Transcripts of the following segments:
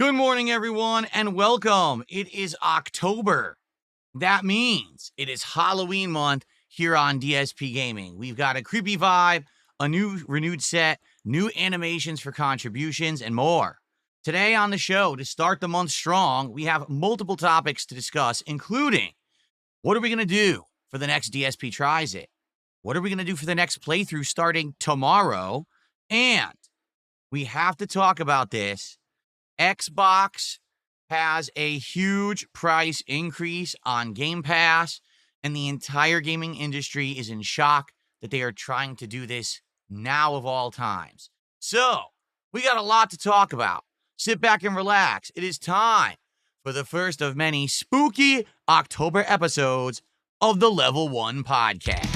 Good morning, everyone, and welcome. It is October. That means it is Halloween month here on DSP Gaming. We've got a creepy vibe, a new renewed set, new animations for contributions, and more. Today on the show, to start the month strong, we have multiple topics to discuss, including what are we going to do for the next DSP Tries It? What are we going to do for the next playthrough starting tomorrow? And we have to talk about this. Xbox has a huge price increase on Gamepass, and the entire gaming industry is in shock that they are trying to do this now of all times. So, we got a lot to talk about. Sit back and relax. It is time for the first of many spooky October episodes of the Level 1 podcast.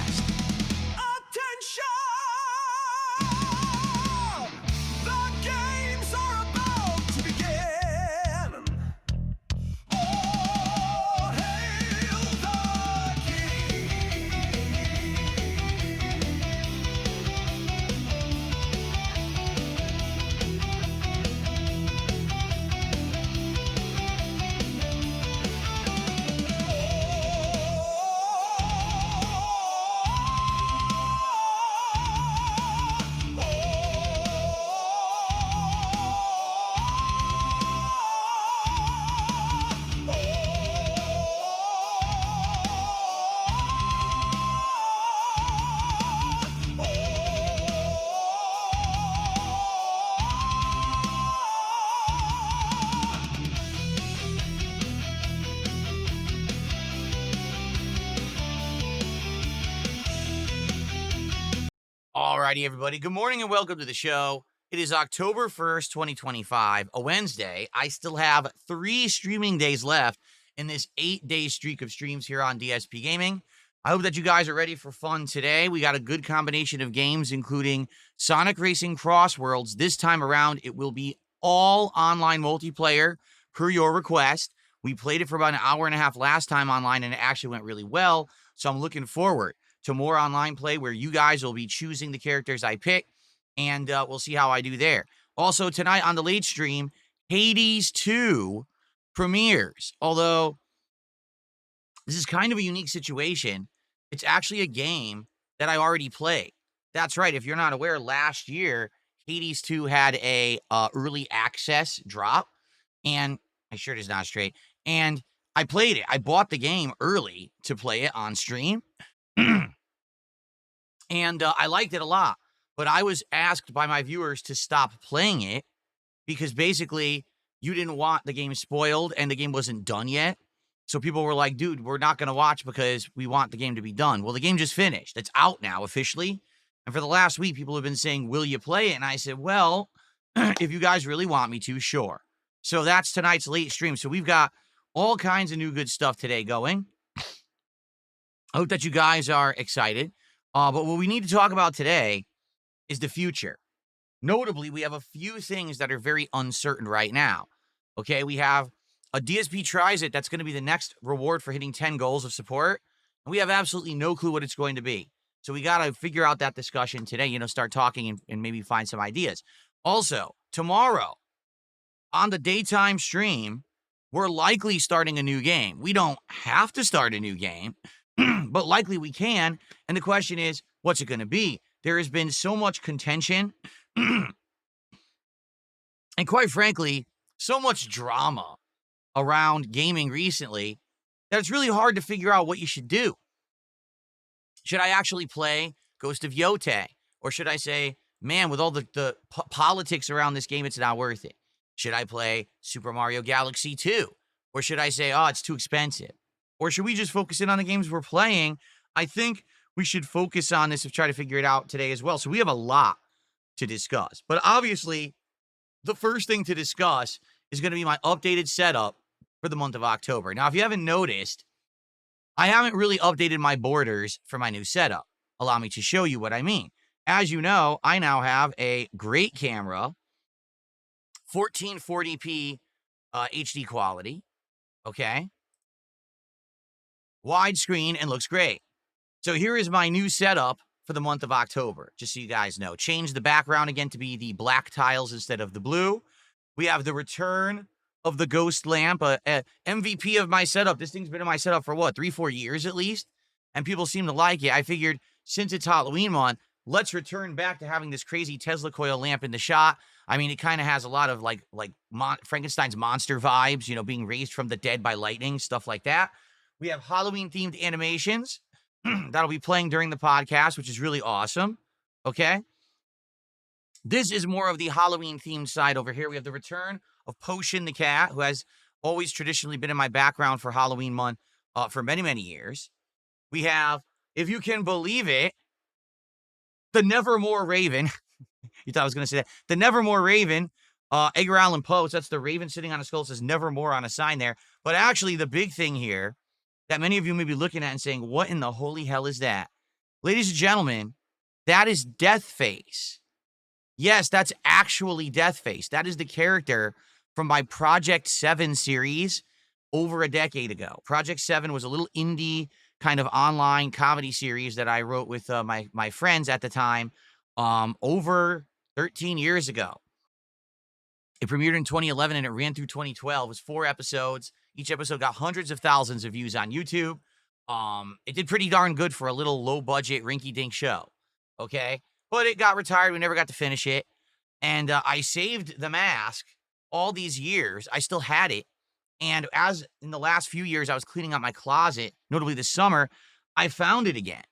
Alrighty, everybody. Good morning and welcome to the show. It is October 1st, 2025, a Wednesday. I still have 3 streaming days left in this 8-day streak of streams here on DSP Gaming. I hope that you guys are ready for fun today. We got a good combination of games, including Sonic Racing Cross Worlds. This time around, it will be all online multiplayer per your request. We played it for about an hour and a half last time online, and it actually went really well, so I'm looking forward to more online play where you guys will be choosing the characters I pick, and we'll see how I do there. Also, tonight on the late stream, Hades 2 premieres. Although, this is kind of a unique situation. It's actually a game that I already played. That's right. If you're not aware, last year, Hades 2 had a early access drop, and my shirt is not straight, and I played it. I bought the game early to play it on stream. And I liked it a lot, but I was asked by my viewers to stop playing it because basically you didn't want the game spoiled and the game wasn't done yet. So people were like, dude, we're not going to watch because we want the game to be done. Well, the game just finished. It's out now officially. And for the last week, people have been saying, will you play it? And I said, well, if you guys really want me to, sure. So that's tonight's late stream. So we've got all kinds of new good stuff today going. I hope that you guys are excited. But what we need to talk about today is the future. Notably, we have a few things that are very uncertain right now. Okay, we have a DSP Tries It that's going to be the next reward for hitting 10 goals of support. And we have absolutely no clue what it's going to be. So we got to figure out that discussion today, start talking and maybe find some ideas. Also, tomorrow on the daytime stream, we're likely starting a new game. We don't have to start a new game, but likely we can. And the question is, what's it going to be? There has been so much contention and quite frankly, so much drama around gaming recently that it's really hard to figure out what you should do. Should I actually play Ghost of Yote? Or should I say, man, with all the politics around this game, it's not worth it? Should I play Super Mario Galaxy 2? Or should I say, oh, it's too expensive? Or should we just focus in on the games we're playing? I think we should focus on this and try to figure it out today as well. So we have a lot to discuss. But obviously, the first thing to discuss is going to be my updated setup for the month of October. Now, if you haven't noticed, I haven't really updated my borders for my new setup. Allow me to show you what I mean. As you know, I now have a great camera, 1440p HD quality, okay? Widescreen and looks great. So here is my new setup for the month of October, just so you guys know. Change the background again to be the black tiles instead of the blue. We have the return of the ghost lamp, a MVP of my setup. This thing's been in my setup for what, 3-4 years at least, and people seem to like it. I figured since it's Halloween month, let's return back to having this crazy Tesla coil lamp in the shot. I mean, it kind of has a lot of like Frankenstein's monster vibes, you know, being raised from the dead by lightning, stuff like that. We have Halloween themed animations that'll be playing during the podcast, which is really awesome. Okay. This is more of the Halloween themed side over here. We have the return of Potion the cat, who has always traditionally been in my background for Halloween month for many, many years. We have, if you can believe it, the Nevermore Raven. You thought I was going to say that. The Nevermore Raven, Edgar Allan Poe. That's the raven sitting on a skull. It says Nevermore on a sign there. But actually, the big thing here that many of you may be looking at and saying, what in the holy hell is that? Ladies and gentlemen, that is Deathface. Yes, that's actually Deathface. That is the character from my Project 7 series over a decade ago. Project 7 was a little indie kind of online comedy series that I wrote with my friends at the time over 13 years ago. It premiered in 2011 and it ran through 2012. It was 4 episodes. Each episode got hundreds of thousands of views on YouTube. It did pretty darn good for a little low-budget, rinky-dink show, okay? But it got retired. We never got to finish it. And I saved the mask all these years. I still had it. And as in the last few years, I was cleaning out my closet, notably this summer, I found it again.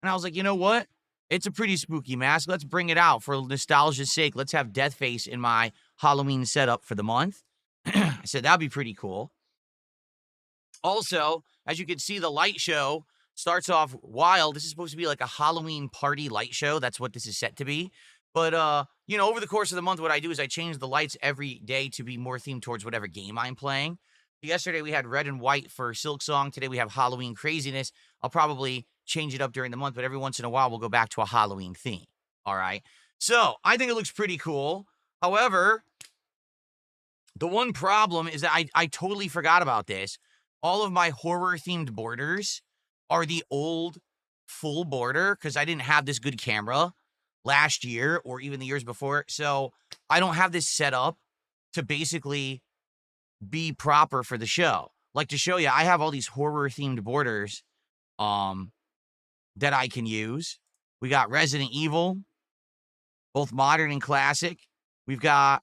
And I was like, you know what? It's a pretty spooky mask. Let's bring it out for nostalgia's sake. Let's have Deathface in my Halloween setup for the month. I said, that'd be pretty cool. Also, as you can see, the light show starts off wild. This is supposed to be like a Halloween party light show. That's what this is set to be. But, you know, over the course of the month, what I do is I change the lights every day to be more themed towards whatever game I'm playing. Yesterday, we had red and white for Silk Song. Today, we have Halloween craziness. I'll probably change it up during the month, but every once in a while, we'll go back to a Halloween theme. All right? So, I think it looks pretty cool. However, the one problem is that I totally forgot about this. All of my horror-themed borders are the old full border because I didn't have this good camera last year or even the years before. So, I don't have this set up to basically be proper for the show. Like, to show you, I have all these horror-themed borders that I can use. We got Resident Evil, both modern and classic. We've got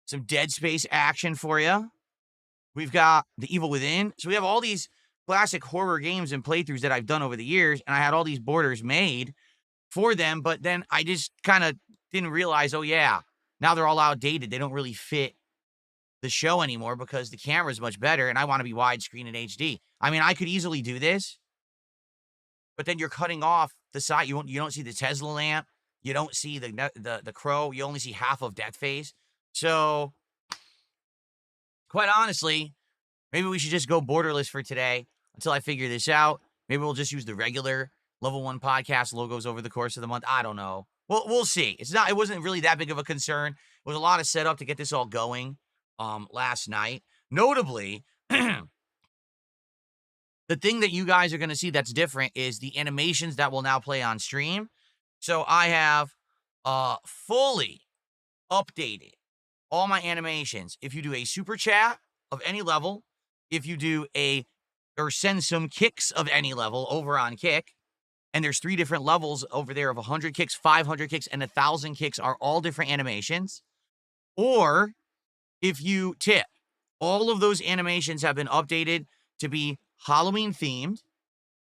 some Dead Space action for you. We've got The Evil Within. So we have all these classic horror games and playthroughs that I've done over the years, and I had all these borders made for them, but then I just kind of didn't realize, oh yeah, now they're all outdated. They don't really fit the show anymore because the camera is much better, and I want to be widescreen and HD. I mean, I could easily do this, but then you're cutting off the side. You don't see the Tesla lamp. You don't see the crow. You only see half of Deathface. So, quite honestly, maybe we should just go borderless for today until I figure this out. Maybe we'll just use the regular Level 1 podcast logos over the course of the month. I don't know. We'll see. It wasn't really that big of a concern. It was a lot of setup to get this all going last night. Notably, the thing that you guys are going to see that's different is the animations that will now play on stream. So I have fully updated all my animations. If you do a super chat of any level, if you do or send some kicks of any level over on Kick, and there's 3 different levels over there of 100 kicks, 500 kicks, and 1,000 kicks are all different animations. Or if you tip, all of those animations have been updated to be Halloween themed,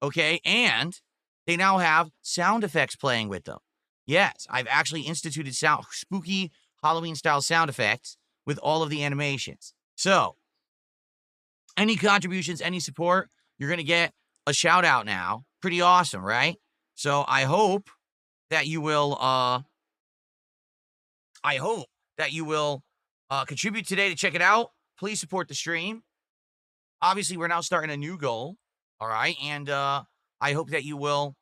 okay? And they now have sound effects playing with them. Yes, I've actually instituted spooky Halloween-style sound effects with all of the animations. So, any contributions, any support, you're going to get a shout-out now. Pretty awesome, right? So, I hope that you will contribute today to check it out. Please support the stream. Obviously, we're now starting a new goal, all right? And I hope that you will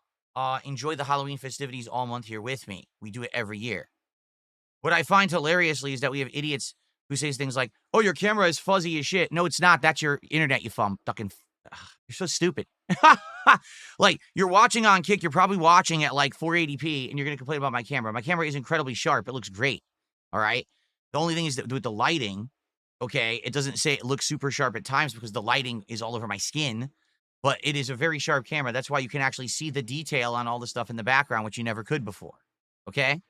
enjoy the Halloween festivities all month here with me. We do it every year. What I find hilariously is that we have idiots who say things like, oh, your camera is fuzzy as shit. No, it's not. That's your internet, you fucking... You're so stupid. Like, you're watching on Kick. You're probably watching at like 480p, and you're going to complain about my camera. My camera is incredibly sharp. It looks great, all right? The only thing is that with the lighting, okay, it doesn't say it looks super sharp at times because the lighting is all over my skin, but it is a very sharp camera. That's why you can actually see the detail on all the stuff in the background, which you never could before. Okay?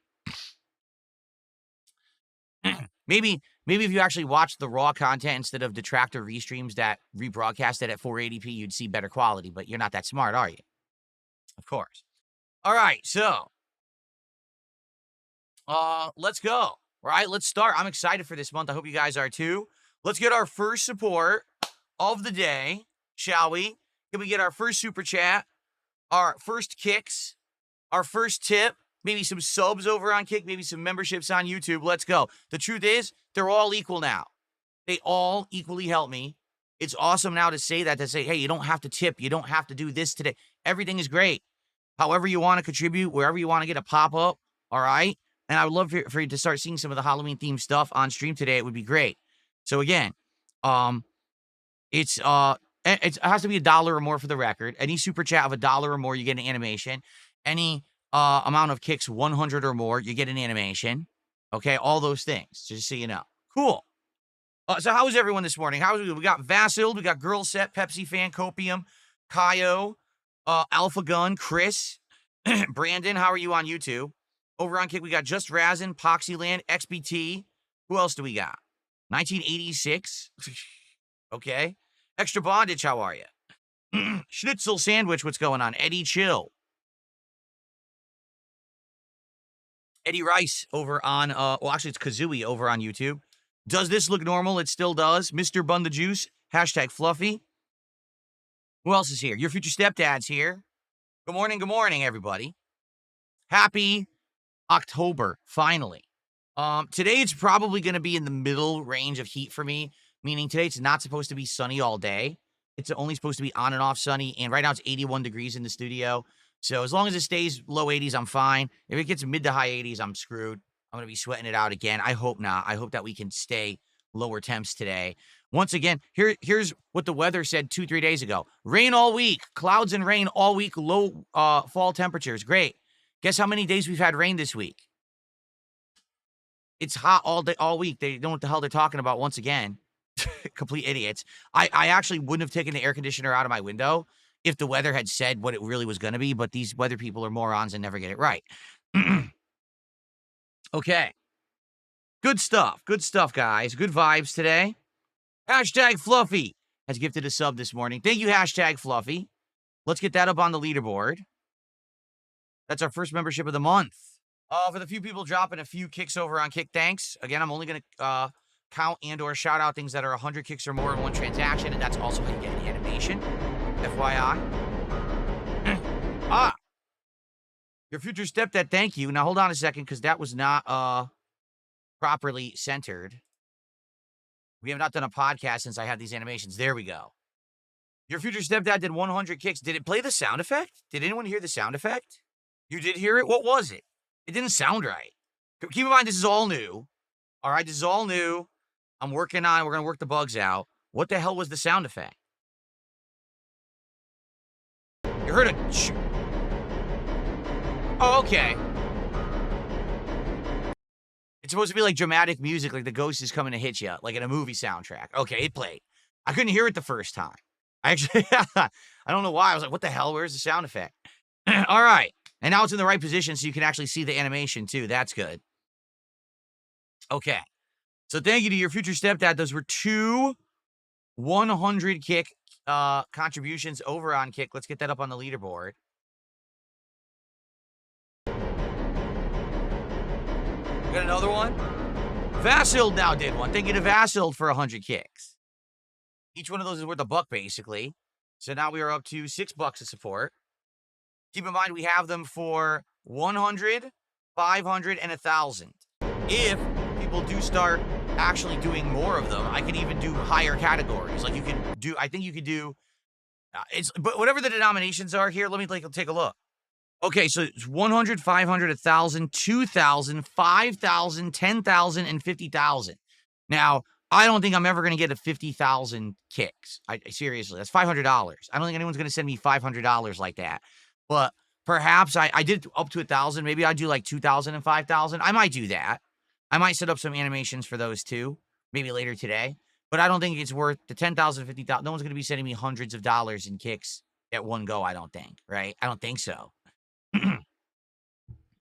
Maybe if you actually watch the raw content instead of detractor restreams that rebroadcast it at 480p, you'd see better quality, but you're not that smart, are you? Of course. All right, so let's go. All right, let's start. I'm excited for this month. I hope you guys are too. Let's get our first support of the day, shall we? Can we get our first super chat, our first kicks, our first tip, maybe some subs over on Kick, maybe some memberships on YouTube. Let's go. The truth is, they're all equal now. They all equally help me. It's awesome now to say that, to say, hey, you don't have to tip. You don't have to do this today. Everything is great. However you want to contribute, wherever you want to get a pop-up, all right? And I would love for you to start seeing some of the Halloween-themed stuff on stream today. It would be great. So again, it has to be $1 or more for the record. Any super chat of $1 or more, you get an animation. Any amount of kicks 100 or more, you get an animation. Okay, all those things, just so you know. Cool. So how was everyone this morning? We got Vasiled, we got Girl Set, Pepsi Fan, Copium, Kaio, Alpha Gun, Chris, Brandon. How are you on YouTube? Over on Kick, we got Just Razin, Poxyland, XBT. Who else do we got? 1986. Okay. Extra Bondage, how are you? Schnitzel Sandwich, what's going on? Eddie Chill. Eddie Rice over on, well, actually, it's Kazooie over on YouTube. Does this look normal? It still does. Mr. Bun the Juice, hashtag Fluffy. Who else is here? Your future stepdad's here. Good morning, everybody. Happy October, finally. Today it's probably going to be in the middle range of heat for me, meaning today it's not supposed to be sunny all day. It's only supposed to be on and off sunny, and right now it's 81 degrees in the studio. So as long as it stays low 80s, I'm fine. If it gets mid to high 80s, I'm screwed. I'm going to be sweating it out again. I hope not. I hope that we can stay lower temps today. Once again, here's what the weather said 2-3 days ago. Rain all week. Clouds and rain all week. Low fall temperatures. Great. Guess how many days we've had rain this week? It's hot all day, all week. They don't know what the hell they're talking about once again. Complete idiots. I actually wouldn't have taken the air conditioner out of my window if the weather had said what it really was going to be, but these weather people are morons and never get it right. Okay. Good stuff. Good stuff, guys. Good vibes today. Hashtag Fluffy has gifted a sub this morning. Thank you, hashtag Fluffy. Let's get that up on the leaderboard. That's our first membership of the month. For the few people dropping a few kicks over on Kick, thanks. Again, I'm only going to count and or shout out things that are 100 kicks or more in one transaction, and that's also how you get an animation. FYI. Your future stepdad, thank you. Now, hold on a second, because that was not properly centered. We have not done a podcast since I had these animations. There we go. Your future stepdad did 100 kicks. Did it play the sound effect? Did anyone hear the sound effect? You did hear it? What was it? It didn't sound right. Keep in mind, this is all new. All right, this is all new. I'm working on it. We're going to work the bugs out. What the hell was the sound effect? You heard a... Oh, okay. It's supposed to be like dramatic music, like the ghost is coming to hit you, like in a movie soundtrack. Okay, it played. I couldn't hear it the first time. I actually, I don't know why. I was like, what the hell? Where's the sound effect? All right. And now it's in the right position so you can actually see the animation too. That's good. Okay. So thank you to your future stepdad. Those were 2 100 kick contributions over on Kick. Let's get that up on the leaderboard. Got another one? Vasiled now did one. Thank you to Vasiled for 100 kicks. Each one of those is worth $1, basically. So now we are up to $6 of support. Keep in mind, we have them for 100, 500, and 1,000. If people do start actually doing more of them, I can even do higher categories. Like you can do, I think you could do, but whatever the denominations are here, let me take a look. Okay, so it's 100, 500, 1,000, 2,000, 5,000, 10,000, and 50,000. Now, I don't think I'm ever going to get a 50,000 kicks. Seriously, that's $500. I don't think anyone's going to send me $500 like that. But perhaps I did up to 1,000. Maybe I do like 2,000 and 5,000. I might do that. I might set up some animations for those too, maybe later today. But I don't think it's worth the 10,000, 50,000. No one's going to be sending me hundreds of dollars in kicks at one go, I don't think, right? I don't think so.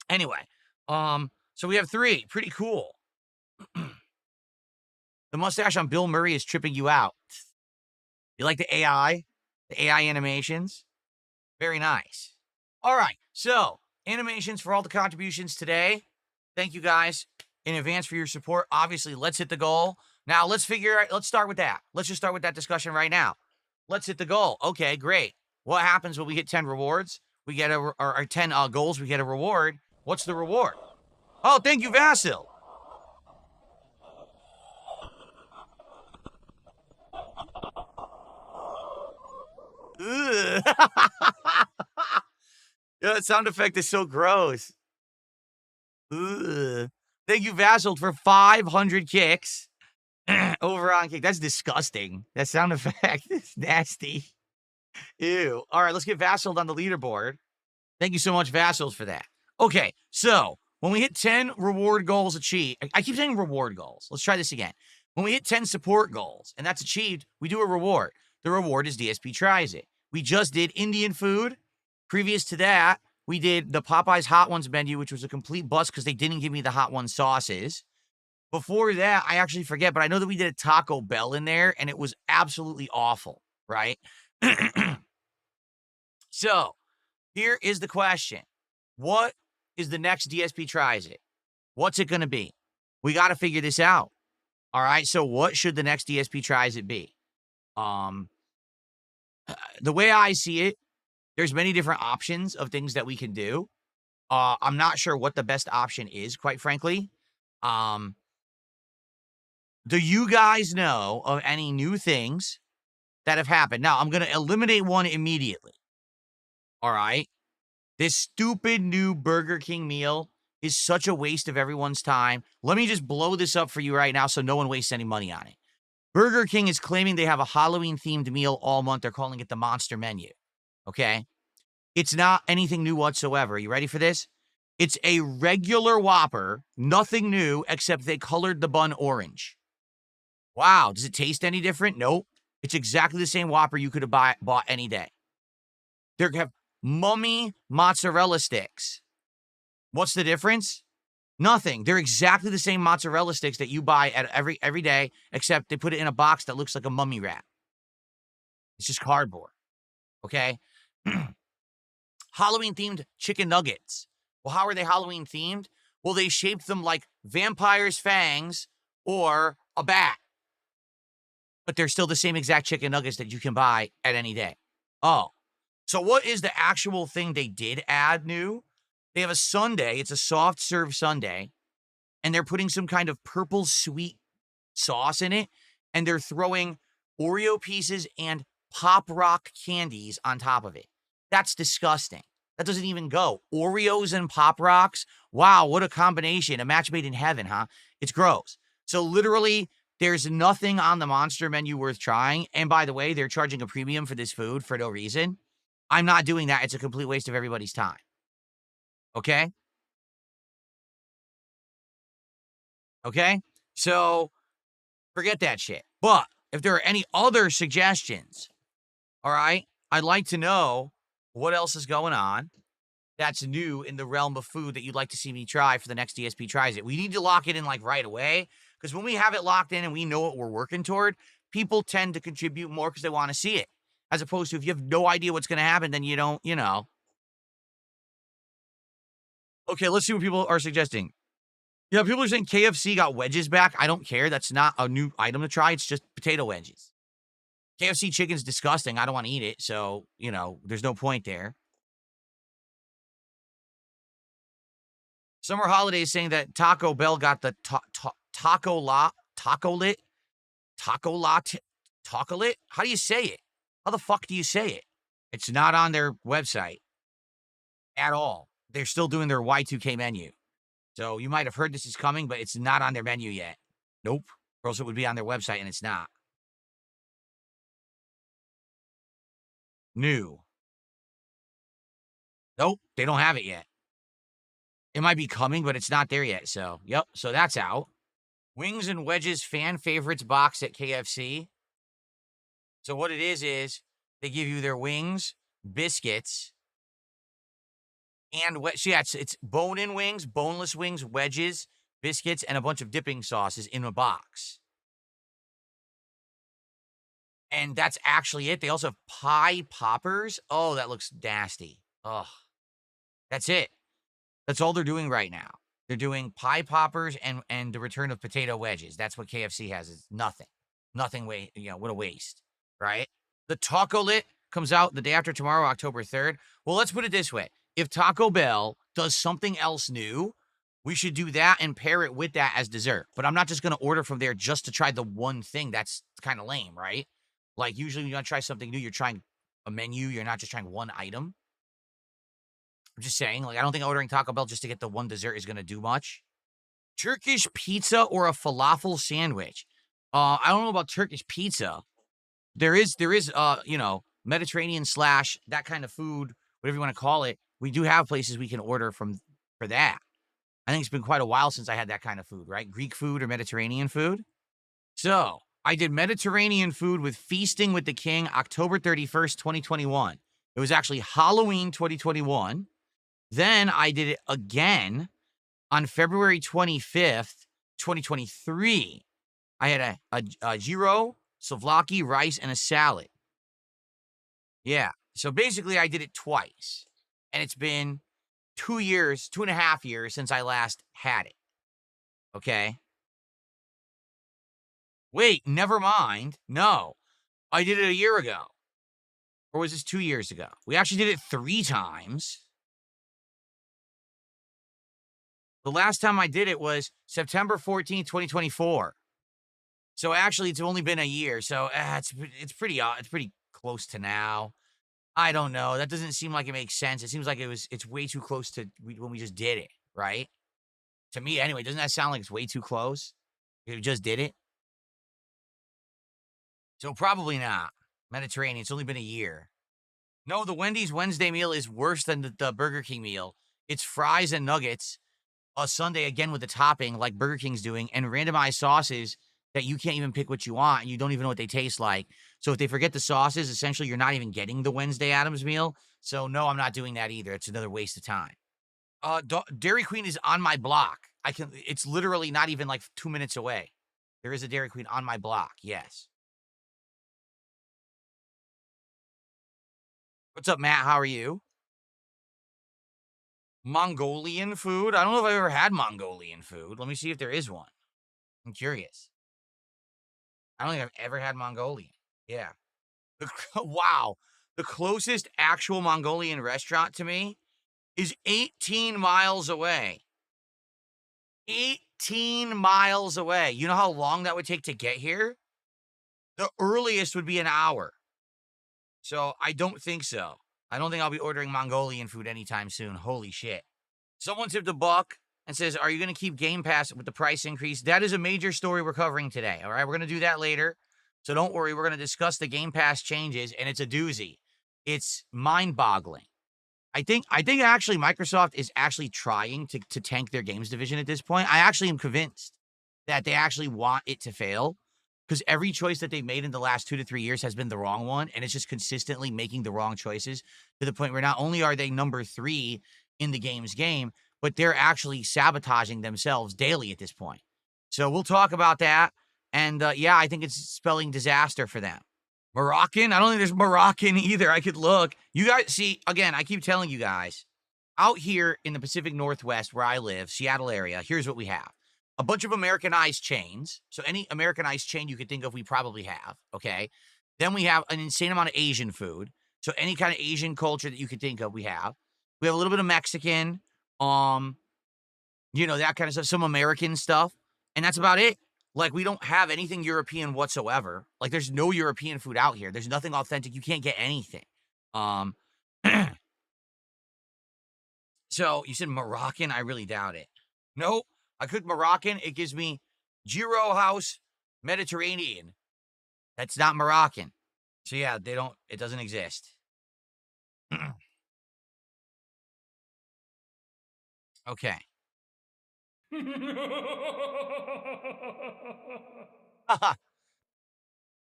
Anyway, so we have 3. Pretty cool. The mustache on Bill Murray is tripping you out. You like the AI? The AI animations? Very nice. All right, so animations for all the contributions today. Thank you guys in advance for your support. Obviously, let's hit the goal. Now, let's start with that. Let's just start with that discussion right now. Let's hit the goal. Okay, great. What happens when we hit 10 rewards? We get or 10 goals, we get a reward. What's the reward? Oh, thank you, Vasil. Ugh. Yeah, that sound effect is so gross. Ugh. Thank you, Vasil, for 500 kicks over on kick. That's disgusting. That sound effect is nasty. Ew. All right, let's get Vasil on the leaderboard. Thank you so much, Vassals, for that. Okay, so when we hit 10 reward goals achieved, I keep saying reward goals. Let's try this again. When we hit 10 support goals and that's achieved, we do a reward. The reward is DSP Tries It. We just did Indian food. Previous to that, we did the Popeyes Hot Ones menu, which was a complete bust because they didn't give me the Hot One sauces. Before that, I actually forget, but I know that we did a Taco Bell in there and it was absolutely awful, right? So, here is the question. What is the next DSP Tries It? What's it going to be? We got to figure this out. All right. So what should the next DSP Tries It be? The way I see it, there's many different options of things that we can do. I'm not sure what the best option is, quite frankly. Do you guys know of any new things that have happened? Now, I'm going to eliminate one immediately. All right. This stupid new Burger King meal is such a waste of everyone's time. Let me just blow this up for you right now so no one wastes any money on it. Burger King is claiming they have a Halloween-themed meal all month. They're calling it the Monster Menu, okay? It's not anything new whatsoever. You ready for this? It's a regular Whopper, nothing new except they colored the bun orange. Wow, does it taste any different? Nope. It's exactly the same Whopper you could have bought any day. They have Mummy mozzarella sticks. What's the difference? Nothing. They're exactly the same mozzarella sticks that you buy at every day, except they put it in a box that looks like a mummy wrap. It's just cardboard. Okay? Halloween-themed chicken nuggets. Well, how are they Halloween-themed? Well, they shaped them like vampires' fangs or a bat. But they're still the same exact chicken nuggets that you can buy at any day. Oh. So what is the actual thing they did add new? They have a sundae. It's a soft serve sundae. And they're putting some kind of purple sweet sauce in it. And they're throwing Oreo pieces and Pop Rock candies on top of it. That's disgusting. That doesn't even go. Oreos and Pop Rocks. Wow, what a combination. A match made in heaven, huh? It's gross. So literally, there's nothing on the Monster Menu worth trying. And by the way, they're charging a premium for this food for no reason. I'm not doing that. It's a complete waste of everybody's time. Okay? Okay? So, forget that shit. But if there are any other suggestions, all right, I'd like to know what else is going on that's new in the realm of food that you'd like to see me try for the next DSP Tries It. We need to lock it in like right away because when we have it locked in and we know what we're working toward, people tend to contribute more because they want to see it. As opposed to if you have no idea what's going to happen, then you don't, you know. Okay, let's see what people are suggesting. Yeah, people are saying KFC got wedges back. I don't care. That's not a new item to try. It's just potato wedges. KFC chicken's disgusting. I don't want to eat it. So, you know, there's no point there. Summer Holiday is saying that Taco Bell got the taco lit. How do you say it? How the fuck do you say it? It's not on their website at all. They're still doing their Y2K menu. So you might have heard this is coming, but it's not on their menu yet. Nope. Or else it would be on their website, and it's not. New. Nope, they don't have it yet. It might be coming, but it's not there yet. So, yep. So that's out. Wings and Wedges fan favorites box at KFC. So what it is they give you their wings, biscuits, and so yeah, it's bone-in wings, boneless wings, wedges, biscuits, and a bunch of dipping sauces in a box. And that's actually it. They also have pie poppers. Oh, that looks nasty. Ugh. That's it. That's all they're doing right now. They're doing pie poppers and the return of potato wedges. That's what KFC has. It's nothing. Nothing, what a waste, right? The Taco Lit comes out the day after tomorrow, October 3rd. Well, let's put it this way. If Taco Bell does something else new, we should do that and pair it with that as dessert. But I'm not just going to order from there just to try the one thing. That's kind of lame, right? Like, usually when you want to try something new, you're trying a menu. You're not just trying one item. I'm just saying, like, I don't think ordering Taco Bell just to get the one dessert is going to do much. Turkish pizza or a falafel sandwich? I don't know about Turkish pizza. There is, Mediterranean / that kind of food, whatever you want to call it. We do have places we can order from for that. I think it's been quite a while since I had that kind of food, right? Greek food or Mediterranean food. So I did Mediterranean food with Feasting with the King, October 31st, 2021. It was actually Halloween 2021. Then I did it again on February 25th, 2023. I had a gyro, souvlaki, rice, and a salad. Yeah. So basically, I did it twice. And it's been 2.5 years since I last had it. Okay. Wait, never mind. No, I did it a year ago. Or was this 2 years ago? We actually did it 3 times. The last time I did it was September 14th, 2024. So actually, it's only been a year. So it's pretty close to now. I don't know. That doesn't seem like it makes sense. It seems like it's way too close to when we just did it, right? To me, anyway. Doesn't that sound like it's way too close? We just did it. So probably not. Mediterranean. It's only been a year. No, the Wendy's Wednesday meal is worse than the Burger King meal. It's fries and nuggets, a sundae again with the topping like Burger King's doing, and randomized sauces that you can't even pick what you want, and you don't even know what they taste like. So if they forget the sauces, essentially you're not even getting the Wednesday Addams meal. So no, I'm not doing that either. It's another waste of time. Dairy Queen is on my block. It's literally not even like 2 minutes away. There is a Dairy Queen on my block. Yes. What's up, Matt? How are you? Mongolian food? I don't know if I've ever had Mongolian food. Let me see if there is one. I'm curious. I don't think I've ever had Mongolian. Yeah. Wow. The closest actual Mongolian restaurant to me is 18 miles away. 18 miles away. You know how long that would take to get here? The earliest would be an hour. So I don't think so. I don't think I'll be ordering Mongolian food anytime soon. Holy shit. Someone tipped $1 and says, are you going to keep Game Pass with the price increase? That is a major story we're covering today. All right. We're going to do that later. So don't worry. We're going to discuss the Game Pass changes, and it's a doozy. It's mind boggling. I think actually Microsoft is actually trying to tank their games division at this point. I actually am convinced that they actually want it to fail, because every choice that they've made in the last 2 to 3 years has been the wrong one. And it's just consistently making the wrong choices to the point where not only are they number 3 in the game, but they're actually sabotaging themselves daily at this point. So we'll talk about that. And yeah, I think it's spelling disaster for them. Moroccan? I don't think there's Moroccan either. I could look. You guys, see, again, I keep telling you guys, out here in the Pacific Northwest where I live, Seattle area, here's what we have. A bunch of Americanized chains. So any Americanized chain you could think of, we probably have, okay? Then we have an insane amount of Asian food. So any kind of Asian culture that you could think of, we have. We have a little bit of Mexican, that kind of stuff, some American stuff, and that's about it. Like, we don't have anything European whatsoever. Like, there's no European food out here. There's nothing authentic. You can't get anything. So you said Moroccan? I really doubt it. Nope. I cook Moroccan. It gives me Gyro House Mediterranean. That's not Moroccan. So yeah, it doesn't exist. Okay.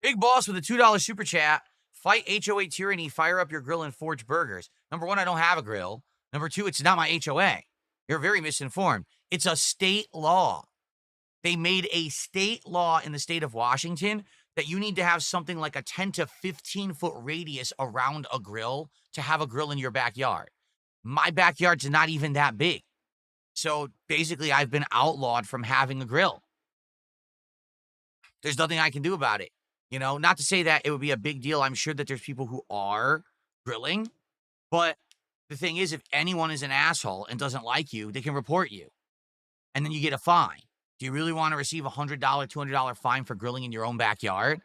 Big Boss with a $2 super chat. Fight HOA tyranny, fire up your grill and forge burgers. Number one, I don't have a grill. Number two, it's not my HOA. You're very misinformed. It's a state law. They made a state law in the state of Washington that you need to have something like a 10 to 15-foot radius around a grill to have a grill in your backyard. My backyard's not even that big. So basically, I've been outlawed from having a grill. There's nothing I can do about it. You know, not to say that it would be a big deal. I'm sure that there's people who are grilling. But the thing is, if anyone is an asshole and doesn't like you, they can report you. And then you get a fine. Do you really want to receive a $100, $200 fine for grilling in your own backyard?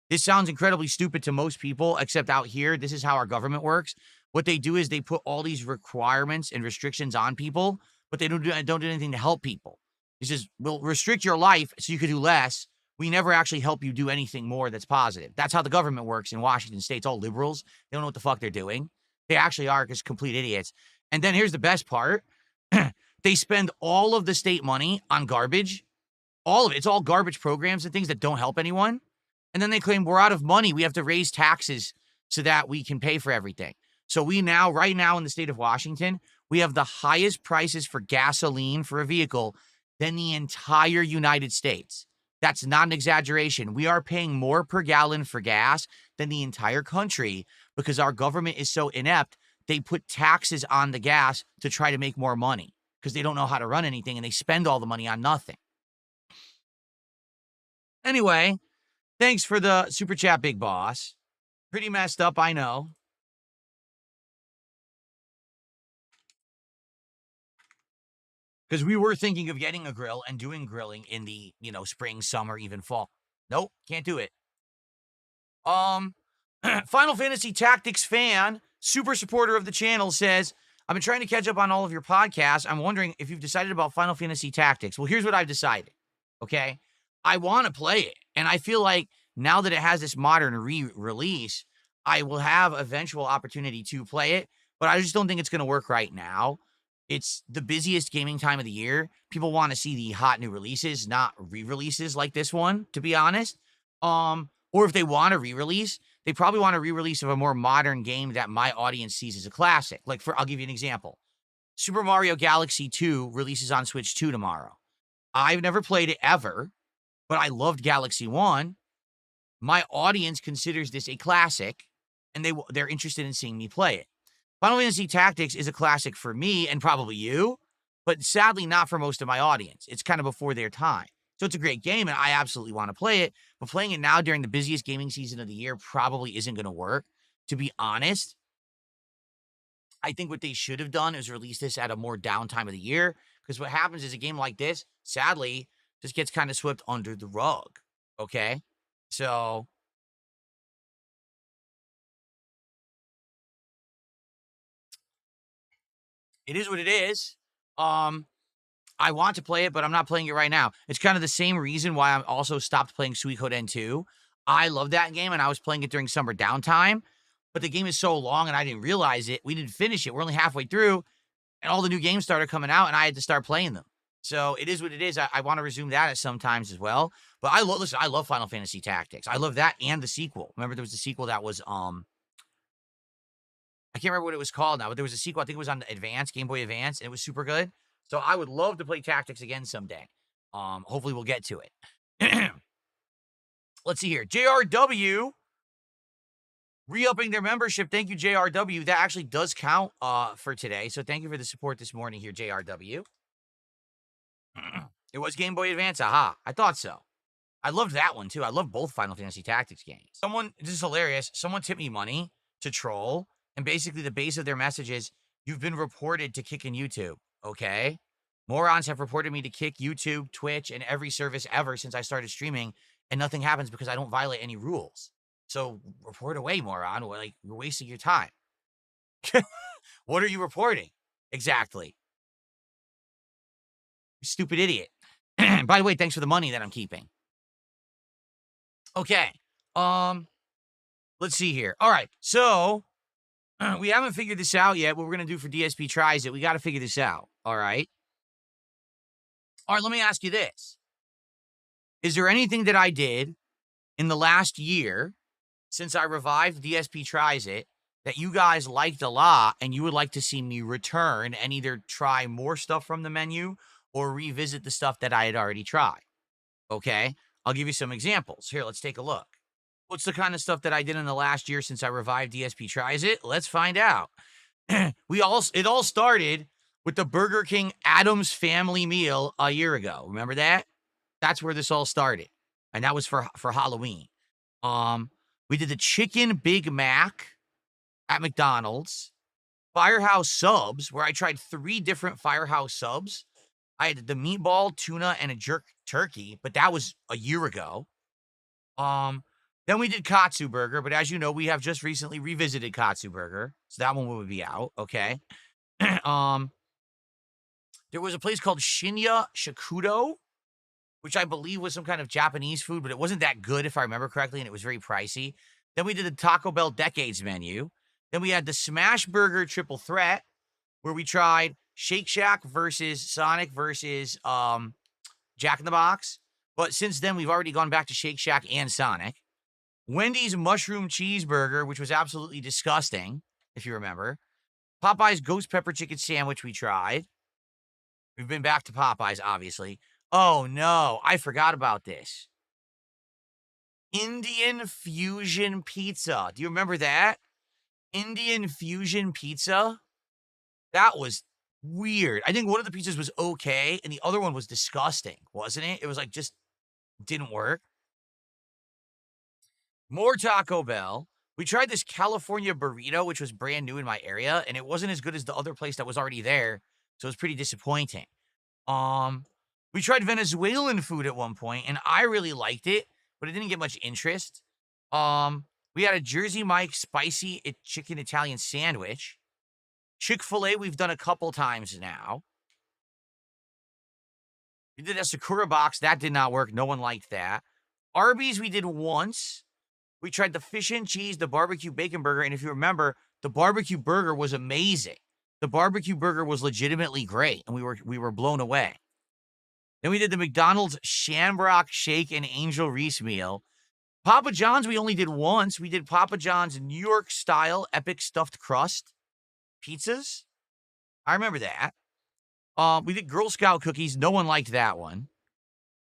This sounds incredibly stupid to most people, except out here, this is how our government works. What they do is they put all these requirements and restrictions on people, but they don't do anything to help people. It says, we'll restrict your life so you can do less. We never actually help you do anything more that's positive. That's how the government works in Washington State. It's all liberals. They don't know what the fuck they're doing. They actually are just complete idiots. And then here's the best part. They spend all of the state money on garbage. All of it. It's all garbage programs and things that don't help anyone. And then they claim we're out of money. We have to raise taxes so that we can pay for everything. So right now in the state of Washington, we have the highest prices for gasoline for a vehicle than the entire United States. That's not an exaggeration. We are paying more per gallon for gas than the entire country because our government is so inept. They put taxes on the gas to try to make more money because they don't know how to run anything and they spend all the money on nothing. Anyway, thanks for the super chat, Big Boss. Pretty messed up, I know. Because we were thinking of getting a grill and doing grilling in the, spring, summer, even fall. Nope, can't do it. Final Fantasy Tactics fan, super supporter of the channel, says, I've been trying to catch up on all of your podcasts. I'm wondering if you've decided about Final Fantasy Tactics. Well, here's what I've decided, okay? I want to play it, and I feel like now that it has this modern re-release, I will have eventual opportunity to play it, but I just don't think it's going to work right now. It's the busiest gaming time of the year. People want to see the hot new releases, not re-releases like this one, to be honest. Or if they want a re-release, they probably want a re-release of a more modern game that my audience sees as a classic. Like, I'll give you an example. Super Mario Galaxy 2 releases on Switch 2 tomorrow. I've never played it ever, but I loved Galaxy 1. My audience considers this a classic, and they're interested in seeing me play it. Final Fantasy Tactics is a classic for me and probably you, but sadly not for most of my audience. It's kind of before their time. So it's a great game, and I absolutely want to play it, but playing it now during the busiest gaming season of the year probably isn't going to work. To be honest, I think what they should have done is release this at a more downtime of the year, because what happens is a game like this, sadly, just gets kind of swept under the rug, okay? So it is what it is. I want to play it, but I'm not playing it right now. It's kind of the same reason why I also stopped playing Suikoden 2. I love that game, and I was playing it during summer downtime, but the game is so long, and I didn't realize it. We didn't finish it. We're only halfway through, and all the new games started coming out, and I had to start playing them. So it is what it is. I want to resume that at some times as well. But I love Final Fantasy Tactics. I love that and the sequel. Remember, there was a sequel that was I can't remember what it was called now, but there was a sequel. I think it was on Advance, Game Boy Advance, and it was super good. So I would love to play Tactics again someday. Hopefully we'll get to it. Let's see here. JRW re-upping their membership. Thank you, JRW. That actually does count for today. So thank you for the support this morning here, JRW. It was Game Boy Advance. Aha. I thought so. I loved that one too. I love both Final Fantasy Tactics games. This is hilarious. Someone tipped me money to troll. And basically the base of their message is, you've been reported to Kick in YouTube, okay? Morons have reported me to Kick, YouTube, Twitch, and every service ever since I started streaming, and nothing happens because I don't violate any rules. So report away, moron. Like, you're wasting your time. What are you reporting? Exactly. You stupid idiot. By the way, thanks for the money that I'm keeping. Okay. Let's see here. All right. So we haven't figured this out yet. What we're going to do for DSP Tries It, we got to figure this out. All right. All right, let me ask you this. Is there anything that I did in the last year since I revived DSP Tries It that you guys liked a lot and you would like to see me return and either try more stuff from the menu or revisit the stuff that I had already tried? Okay, I'll give you some examples. Here, let's take a look. What's the kind of stuff that I did in the last year since I revived DSP Tries It? Let's find out. It all started with the Burger King Addams Family Meal a year ago. Remember that? That's where this all started. And that was for Halloween. We did the Chicken Big Mac at McDonald's, Firehouse Subs, where I tried 3 different Firehouse Subs. I had the meatball, tuna, and a jerk turkey, but that was a year ago. Then we did Katsu Burger, but as you know, we have just recently revisited Katsu Burger, so that one will be out, okay? There was a place called Shinya Shakudo, which I believe was some kind of Japanese food, but it wasn't that good if I remember correctly, and it was very pricey. Then we did the Taco Bell Decades menu. Then we had the Smash Burger Triple Threat, where we tried Shake Shack versus Sonic versus Jack in the Box. But since then, we've already gone back to Shake Shack and Sonic. Wendy's Mushroom Cheeseburger, which was absolutely disgusting, if you remember. Popeye's Ghost Pepper Chicken Sandwich we tried. We've been back to Popeye's, obviously. Oh, no, I forgot about this. Indian Fusion Pizza. Do you remember that? Indian Fusion Pizza? That was weird. I think one of the pizzas was okay, and the other one was disgusting, wasn't it? It was like just didn't work. More Taco Bell. We tried this California burrito, which was brand new in my area, and it wasn't as good as the other place that was already there, so it was pretty disappointing. We tried Venezuelan food at one point, and I really liked it, but it didn't get much interest. We had a Jersey Mike spicy chicken Italian sandwich. Chick-fil-A we've done a couple times now. We did a Sakura box. That did not work. No one liked that. Arby's we did once. We tried the fish and cheese, the barbecue bacon burger, and if you remember, the barbecue burger was amazing. The barbecue burger was legitimately great, and we were blown away. Then we did the McDonald's Shamrock Shake and Angel Reese meal. Papa John's we only did once. We did Papa John's New York style epic stuffed crust pizzas. I remember that. We did Girl Scout cookies. No one liked that one.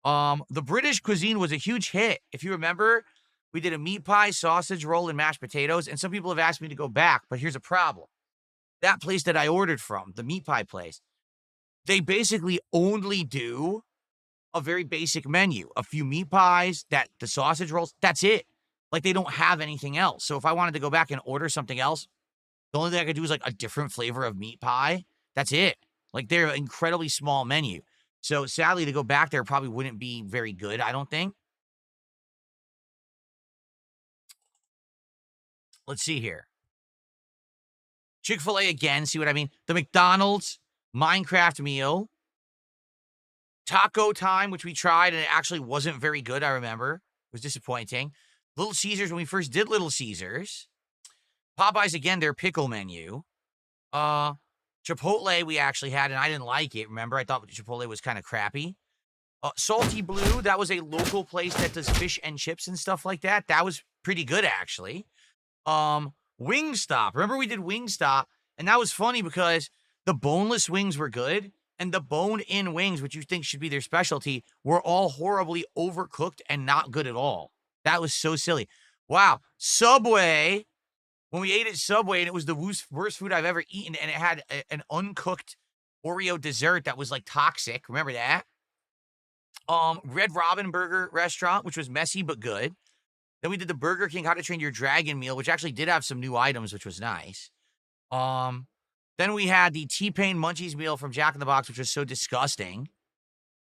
The British cuisine was a huge hit. If you remember, we did a meat pie, sausage roll, and mashed potatoes, and some people have asked me to go back, but here's a problem. That place that I ordered from, the meat pie place, they basically only do a very basic menu. A few meat pies, the sausage rolls, that's it. Like, they don't have anything else. So if I wanted to go back and order something else, the only thing I could do is, like, a different flavor of meat pie. That's it. Like, they're an incredibly small menu. So sadly, to go back there probably wouldn't be very good, I don't think. Let's see here. Chick-fil-A again, see what I mean? The McDonald's Minecraft meal. Taco Time, which we tried, and it actually wasn't very good, I remember. It was disappointing. Little Caesars, when we first did Little Caesars. Popeyes, again, their pickle menu. Chipotle we actually had, and I didn't like it, remember? I thought Chipotle was kind of crappy. Salty Blue, that was a local place that does fish and chips and stuff like that. That was pretty good, actually. Wingstop. Remember we did Wingstop, and that was funny because the boneless wings were good, and the bone-in wings, which you think should be their specialty, were all horribly overcooked and not good at all. That was so silly. Wow. Subway. When we ate at Subway, and it was the worst food I've ever eaten, and it had an uncooked Oreo dessert that was, like, toxic. Remember that? Red Robin Burger Restaurant, which was messy but good. Then we did the Burger King How to Train Your Dragon meal, which actually did have some new items, which was nice. Then we had the T-Pain Munchies meal from Jack in the Box, which was so disgusting.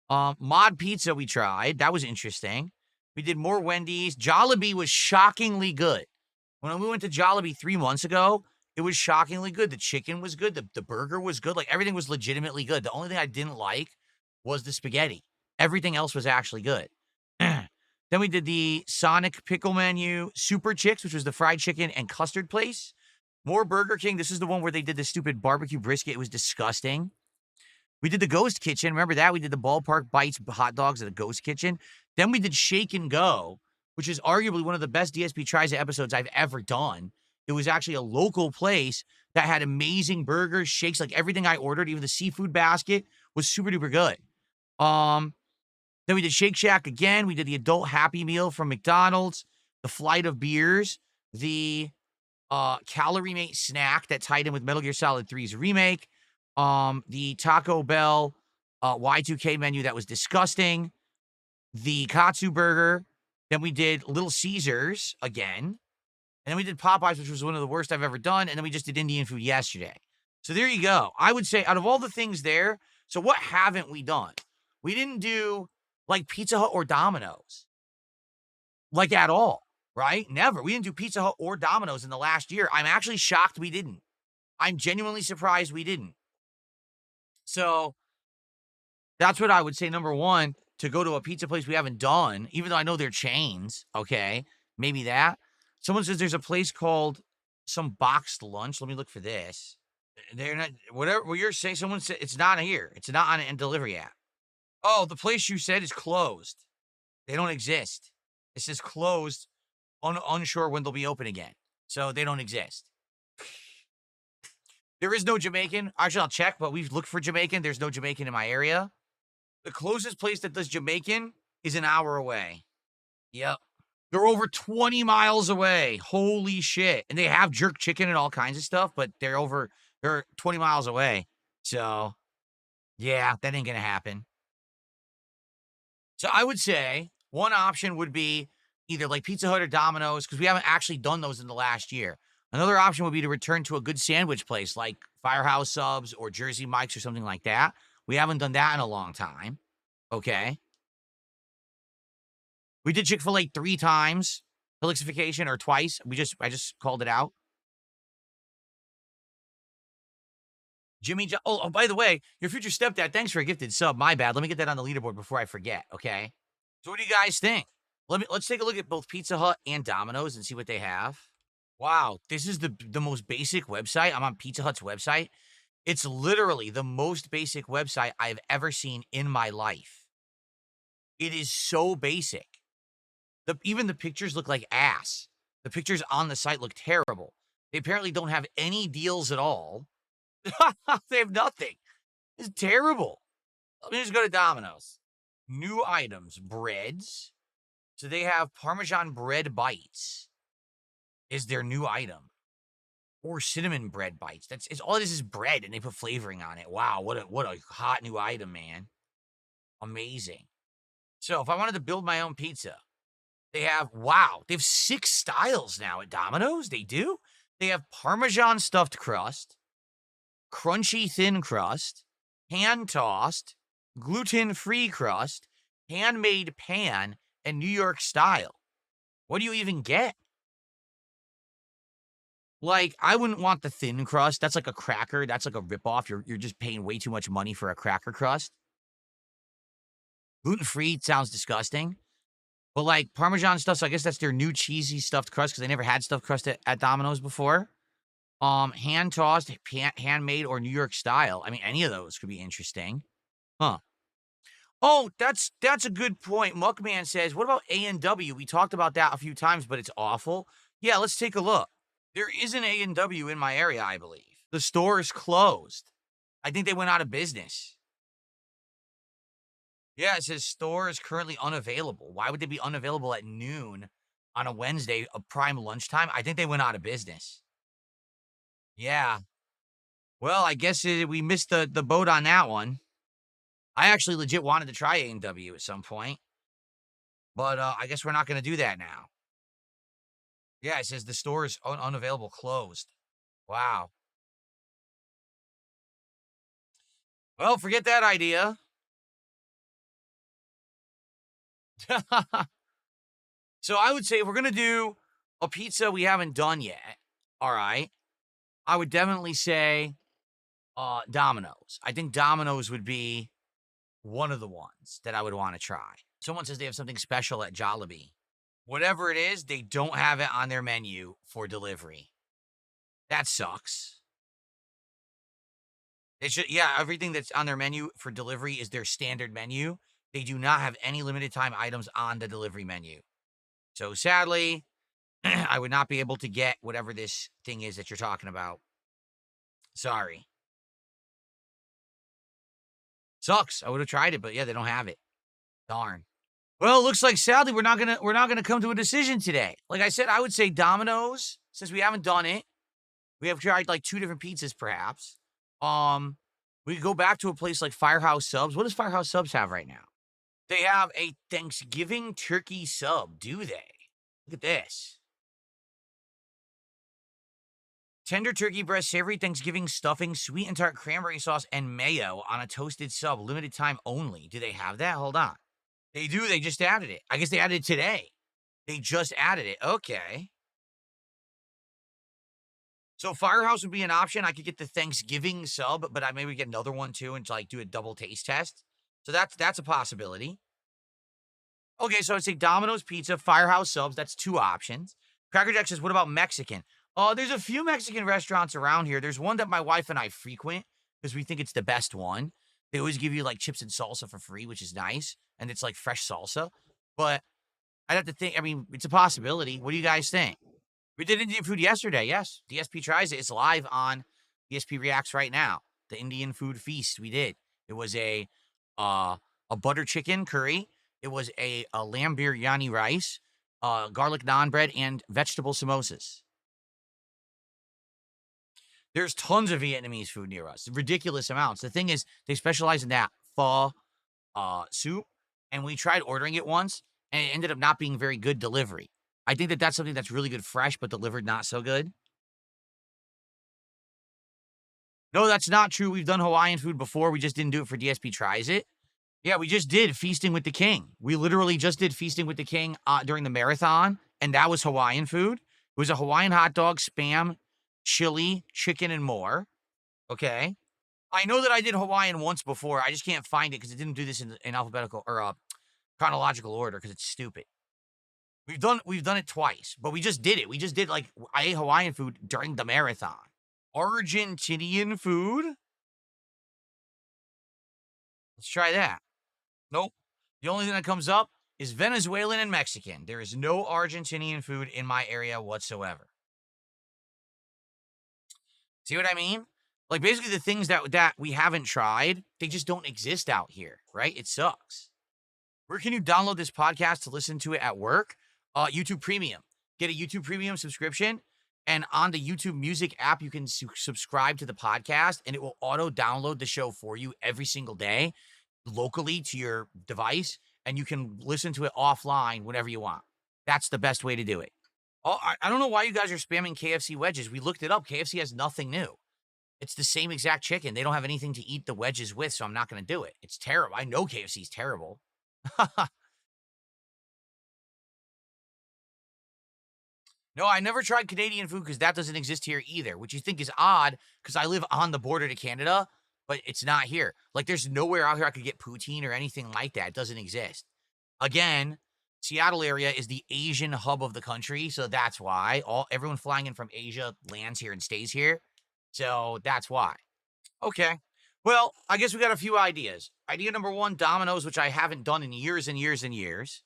Mod Pizza we tried. That was interesting. We did more Wendy's. Jollibee was shockingly good. When we went to Jollibee 3 months ago, it was shockingly good. The chicken was good. The burger was good. Like, everything was legitimately good. The only thing I didn't like was the spaghetti. Everything else was actually good. Then we did the Sonic pickle menu, Super Chicks, which was the fried chicken and custard place. More Burger King. This is the one where they did the stupid barbecue brisket. It was disgusting. We did the Ghost Kitchen. Remember that? We did the Ballpark Bites hot dogs at the Ghost Kitchen. Then we did Shake and Go, which is arguably one of the best DSP Tries It episodes I've ever done. It was actually a local place that had amazing burgers, shakes, like everything I ordered, even the seafood basket was super duper good. Then we did Shake Shack again. We did the adult Happy Meal from McDonald's, the Flight of Beers, the Calorie Mate snack that tied in with Metal Gear Solid 3's remake, the Taco Bell Y2K menu that was disgusting, the Katsu Burger. Then we did Little Caesars again. And then we did Popeyes, which was one of the worst I've ever done. And then we just did Indian food yesterday. So there you go. I would say out of all the things there, so what haven't we done? We didn't do like Pizza Hut or Domino's. Like at all, right? Never. We didn't do Pizza Hut or Domino's in the last year. I'm actually shocked we didn't. I'm genuinely surprised we didn't. So that's what I would say, number one, to go to a pizza place we haven't done, even though I know they're chains, okay? Maybe that. Someone says there's a place called some boxed lunch. Let me look for this. They're not, whatever what you're saying, someone said it's not here. It's not on a delivery app. Oh, the place you said is closed. They don't exist. It says closed, unsure when they'll be open again. So they don't exist. There is no Jamaican. Actually, I'll check, but we've looked for Jamaican. There's no Jamaican in my area. The closest place that does Jamaican is an hour away. Yep. They're over 20 miles away. Holy shit. And they have jerk chicken and all kinds of stuff, but they're 20 miles away. So, yeah, that ain't going to happen. So I would say one option would be either like Pizza Hut or Domino's, because we haven't actually done those in the last year. Another option would be to return to a good sandwich place like Firehouse Subs or Jersey Mike's or something like that. We haven't done that in a long time. Okay. We did Chick-fil-A 3 times, Helixification, or twice. I just called it out. Jimmy, oh, by the way, your future stepdad, thanks for a gifted sub. My bad. Let me get that on the leaderboard before I forget, okay? So what do you guys think? Let's take a look at both Pizza Hut and Domino's and see what they have. Wow, this is the most basic website. I'm on Pizza Hut's website. It's literally the most basic website I've ever seen in my life. It is so basic. Even the pictures look like ass. The pictures on the site look terrible. They apparently don't have any deals at all. They have nothing. It's terrible. Let me just go to Domino's. New items, breads. So they have Parmesan bread bites is their new item. Or cinnamon bread bites. It's all it is bread and they put flavoring on it. Wow, what a hot new item, man. Amazing. So if I wanted to build my own pizza, they have 6 styles now at Domino's. They do. They have Parmesan stuffed crust, crunchy thin crust, hand-tossed, gluten-free crust, handmade pan, and New York style. What do you even get? Like, I wouldn't want the thin crust. That's like a cracker. That's like a ripoff. You're just paying way too much money for a cracker crust. Gluten-free sounds disgusting. But like Parmesan stuff, so I guess that's their new cheesy stuffed crust because they never had stuffed crust at Domino's before. Hand-tossed, handmade, or New York style. I mean, any of those could be interesting. Huh. Oh, that's a good point. Muckman says, what about A&W? We talked about that a few times, but it's awful. Yeah, let's take a look. There is an A&W in my area, I believe. The store is closed. I think they went out of business. Yeah, it says store is currently unavailable. Why would they be unavailable at noon on a Wednesday, a prime lunchtime? I think they went out of business. Yeah. Well, I guess we missed the boat on that one. I actually legit wanted to try A&W at some point. But I guess we're not going to do that now. Yeah, it says the store is unavailable, closed. Wow. Well, forget that idea. So I would say if we're going to do a pizza we haven't done yet, all right, I would definitely say Domino's. I think Domino's would be one of the ones that I would want to try. Someone says they have something special at Jollibee. Whatever it is, they don't have it on their menu for delivery. That sucks. It should, yeah, everything that's on their menu for delivery is their standard menu. They do not have any limited time items on the delivery menu. So sadly, I would not be able to get whatever this thing is that you're talking about. Sorry. Sucks. I would have tried it, but yeah, they don't have it. Darn. Well, it looks like sadly we're not gonna come to a decision today. Like I said, I would say Domino's, since we haven't done it. We have tried like 2 different pizzas, perhaps. We could go back to a place like Firehouse Subs. What does Firehouse Subs have right now? They have a Thanksgiving turkey sub, do they? Look at this. Tender turkey breast, savory Thanksgiving stuffing, sweet and tart cranberry sauce, and mayo on a toasted sub, limited time only. Do they have that? Hold on. They do. They just added it. I guess they added it today. They just added it. Okay. So Firehouse would be an option. I could get the Thanksgiving sub, but I maybe get another one too and like do a double taste test. So that's a possibility. Okay, so I'd say Domino's Pizza, Firehouse Subs. That's 2 options. Cracker Jack says, what about Mexican? There's a few Mexican restaurants around here. There's one that my wife and I frequent because we think it's the best one. They always give you like chips and salsa for free, which is nice. And it's like fresh salsa. But I'd have to think, I mean, it's a possibility. What do you guys think? We did Indian food yesterday, yes. DSP tries it. It's live on DSP Reacts right now. The Indian food feast we did. It was a butter chicken curry. It was a lamb biryani rice, garlic naan bread, and vegetable samosas. There's tons of Vietnamese food near us, ridiculous amounts. The thing is, they specialize in that pho soup, and we tried ordering it once, and it ended up not being very good delivery. I think that that's something that's really good fresh, but delivered not so good. No, that's not true. We've done Hawaiian food before. We just didn't do it for DSP Tries It. Yeah, we just did Feasting with the King. We literally just did Feasting with the King during the marathon, and that was Hawaiian food. It was a Hawaiian hot dog, Spam, chili, chicken, and more. Okay. I know that I did Hawaiian once before. I just can't find it because it didn't do this in alphabetical or chronological order because it's stupid. We've done it twice, but we just did it. We just did like I ate Hawaiian food during the marathon. Argentinian food? Let's try that. Nope. The only thing that comes up is Venezuelan and Mexican. There is no Argentinian food in my area whatsoever. See what I mean? Like basically the things that we haven't tried, they just don't exist out here, right? It sucks. Where can you download this podcast to listen to it at work? YouTube Premium. Get a YouTube Premium subscription, and on the YouTube Music app, you can subscribe to the podcast, and it will auto-download the show for you every single day locally to your device, and you can listen to it offline whenever you want. That's the best way to do it. Oh, I don't know why you guys are spamming KFC wedges. We looked it up. KFC has nothing new. It's the same exact chicken. They don't have anything to eat the wedges with, so I'm not going to do it. It's terrible. I know KFC is terrible. No, I never tried Canadian food because that doesn't exist here either, which you think is odd because I live on the border to Canada, but it's not here. Like, there's nowhere out here I could get poutine or anything like that. It doesn't exist. Again, Seattle area is the Asian hub of the country, so that's why. Everyone flying in from Asia lands here and stays here, so that's why. Okay. Well, I guess we got a few ideas. Idea number 1, Domino's, which I haven't done in years and years and years.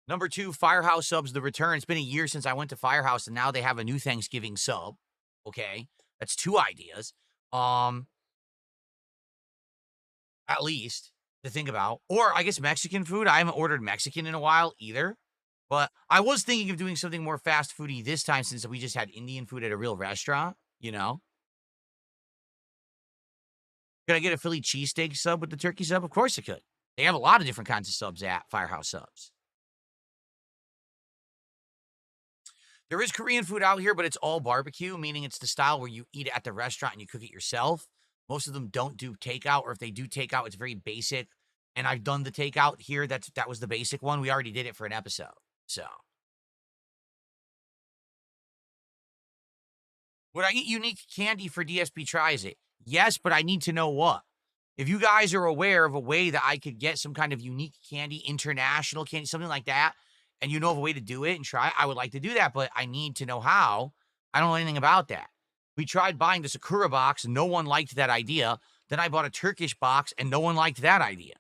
Number 2, Firehouse Subs, The Return. It's been a year since I went to Firehouse, and now they have a new Thanksgiving sub. Okay, that's 2 ideas. At least to think about. Or I guess Mexican food. I haven't ordered Mexican in a while either. But I was thinking of doing something more fast foody this time since we just had Indian food at a real restaurant, you know? Could I get a Philly cheesesteak sub with the turkey sub? Of course I could. They have a lot of different kinds of subs at Firehouse Subs. There is Korean food out here, but it's all barbecue, meaning it's the style where you eat it at the restaurant and you cook it yourself. Most of them don't do takeout, or if they do takeout, it's very basic. And I've done the takeout here. That was the basic one. We already did it for an episode. So, would I eat unique candy for DSP Tries It? Yes, but I need to know what. If you guys are aware of a way that I could get some kind of unique candy, international candy, something like that, and you know of a way to do it and try it, I would like to do that, but I need to know how. I don't know anything about that. We tried buying the Sakura box. No one liked that idea. Then I bought a Turkish box and no one liked that idea.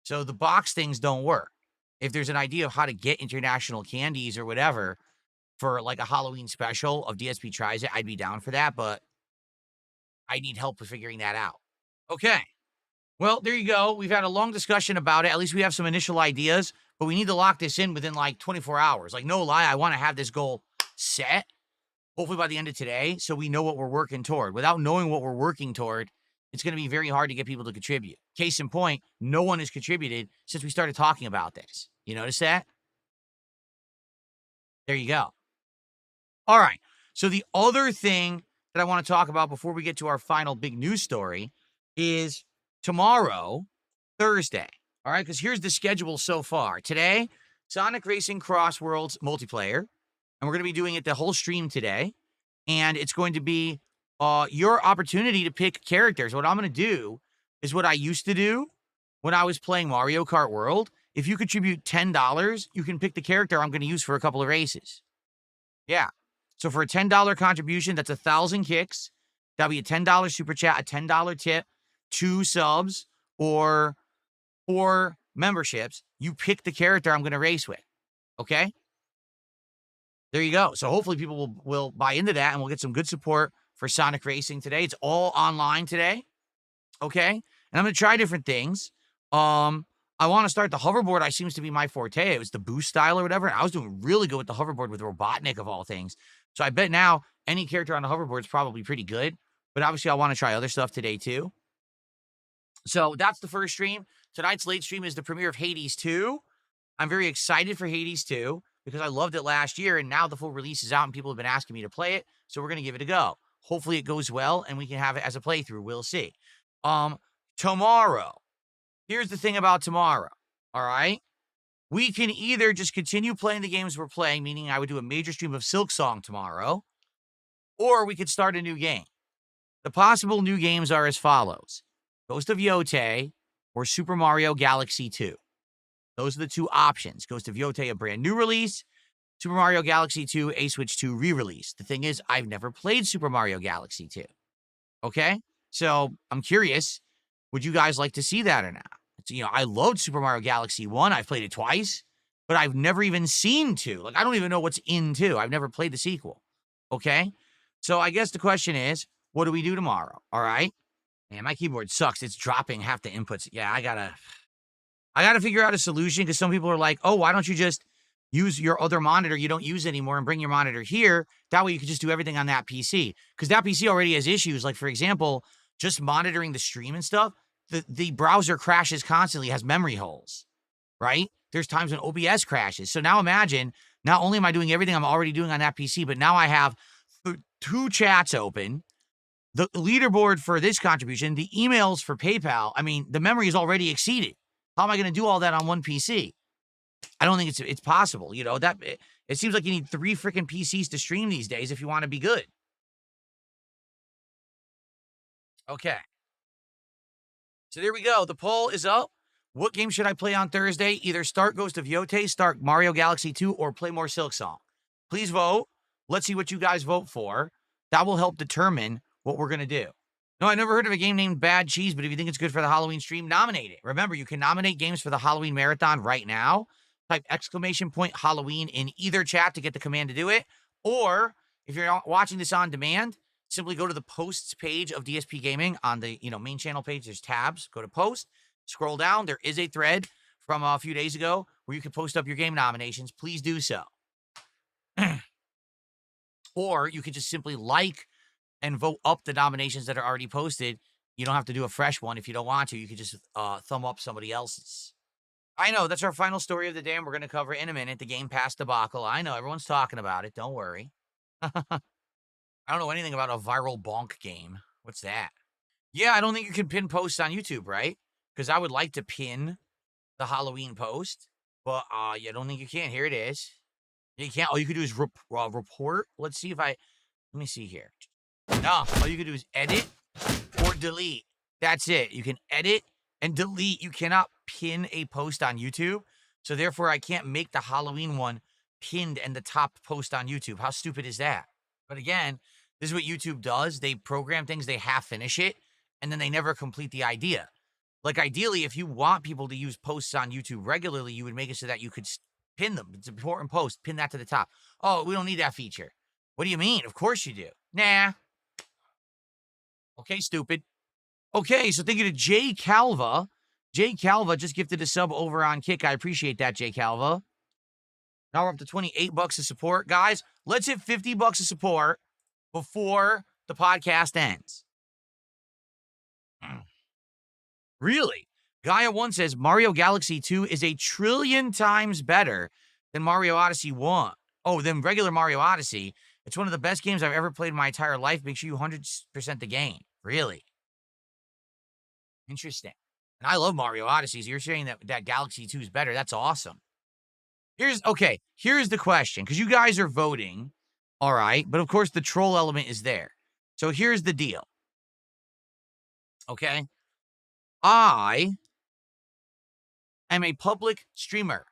So the box things don't work. If there's an idea of how to get international candies or whatever for like a Halloween special of DSP Tries It, I'd be down for that, but I need help with figuring that out. Okay. Well, there you go. We've had a long discussion about it. At least we have some initial ideas, but we need to lock this in within like 24 hours. Like, no lie, I want to have this goal set, hopefully by the end of today, so we know what we're working toward. Without knowing what we're working toward, it's going to be very hard to get people to contribute. Case in point, no one has contributed since we started talking about this. You notice that? There you go. All right. So the other thing that I want to talk about before we get to our final big news story is tomorrow, Thursday. All right, because here's the schedule so far. Today, Sonic Racing Cross Worlds multiplayer, and we're going to be doing it the whole stream today, and it's going to be your opportunity to pick characters. What I'm going to do is what I used to do when I was playing Mario Kart World. If you contribute $10, you can pick the character I'm going to use for a couple of races. Yeah. So for a $10 contribution, that's 1,000 kicks. That'll be a $10 super chat, a $10 tip, 2 subs, or 4 memberships. You pick the character I'm going to race with. Okay? There you go. So hopefully people will buy into that, and we'll get some good support for Sonic Racing today. It's all online today. Okay? And I'm going to try different things. I want to start the hoverboard. I seems to be my forte. It was the boost style or whatever. And I was doing really good with the hoverboard with Robotnik of all things. So I bet now any character on the hoverboard is probably pretty good. But obviously I want to try other stuff today too. So that's the first stream. Tonight's late stream is the premiere of Hades 2. I'm very excited for Hades 2 because I loved it last year. And now the full release is out and people have been asking me to play it. So we're going to give it a go. Hopefully it goes well and we can have it as a playthrough. We'll see. Tomorrow. Here's the thing about tomorrow, all right? We can either just continue playing the games we're playing, meaning I would do a major stream of Silksong tomorrow, or we could start a new game. The possible new games are as follows. Ghost of Yotei or Super Mario Galaxy 2. Those are the 2 options. Ghost of Yotei, a brand new release. Super Mario Galaxy 2, a Switch 2 re-release. The thing is, I've never played Super Mario Galaxy 2. Okay? So I'm curious. Would you guys like to see that or not? I loved Super Mario Galaxy 1. I've played it twice, but I've never even seen 2. Like, I don't even know what's in 2. I've never played the sequel. Okay? So I guess the question is, what do we do tomorrow? All right? Man, my keyboard sucks. It's dropping half the inputs. Yeah, I gotta figure out a solution because some people are like, oh, why don't you just use your other monitor you don't use anymore and bring your monitor here? That way you can just do everything on that PC. Because that PC already has issues. Like, for example, just monitoring the stream and stuff, the browser crashes constantly, has memory holes, right? There's times when OBS crashes. So now imagine, not only am I doing everything I'm already doing on that PC, but now I have 2 chats open, the leaderboard for this contribution, the emails for PayPal. I mean, the memory is already exceeded. How am I going to do all that on one PC? I don't think it's possible. It seems like you need 3 freaking PCs to stream these days if you want to be good. Okay. So there we go. The poll is up. What game should I play on Thursday? Either start Ghost of Yotei, start Mario Galaxy 2, or play more Silksong. Please vote. Let's see what you guys vote for. That will help determine what we're going to do. No, I never heard of a game named Bad Cheese, but if you think it's good for the Halloween stream, nominate it. Remember, you can nominate games for the Halloween Marathon right now. Type _Halloween in either chat to get the command to do it. Or if you're watching this on demand, simply go to the posts page of DSP Gaming on the main channel page. There's tabs. Go to post. Scroll down. There is a thread from a few days ago where you can post up your game nominations. Please do so. Or you can just simply like and vote up the nominations that are already posted. You don't have to do a fresh one if you don't want to. You can just thumb up somebody else's. I know, that's our final story of the day, and we're going to cover it in a minute, the Gamepass debacle. I know, everyone's talking about it. Don't worry. I don't know anything about a viral bonk game. What's that? Yeah, I don't think you can pin posts on YouTube, right? Because I would like to pin the Halloween post, but I don't think you can. Here it is. You can't. All you can do is report. Let's see if let me see here. No, all you can do is edit or delete. That's it. You can edit and delete. You cannot pin a post on YouTube. So therefore, I can't make the Halloween one pinned and the top post on YouTube. How stupid is that? But again, this is what YouTube does. They program things, they half finish it, and then they never complete the idea. Like, ideally, if you want people to use posts on YouTube regularly, you would make it so that you could pin them. It's an important post. Pin that to the top. Oh, we don't need that feature. What do you mean? Of course you do. Nah. Okay, stupid. Okay, so thank you to Jay Calva. Jay Calva just gifted a sub over on Kick. I appreciate that, Jay Calva. Now we're up to $28 of support. Guys, let's hit $50 of support before the podcast ends. Really? Gaia1 says Mario Galaxy 2 is a trillion times better than Mario Odyssey 1. Oh, than regular Mario Odyssey. It's one of the best games I've ever played in my entire life. Make sure you 100% the game. Really? Interesting. And I love Mario Odyssey. So you're saying that Galaxy 2 is better. That's awesome. Here's the question, because you guys are voting, all right? But of course, the troll element is there. So here's the deal. Okay? I am a public streamer.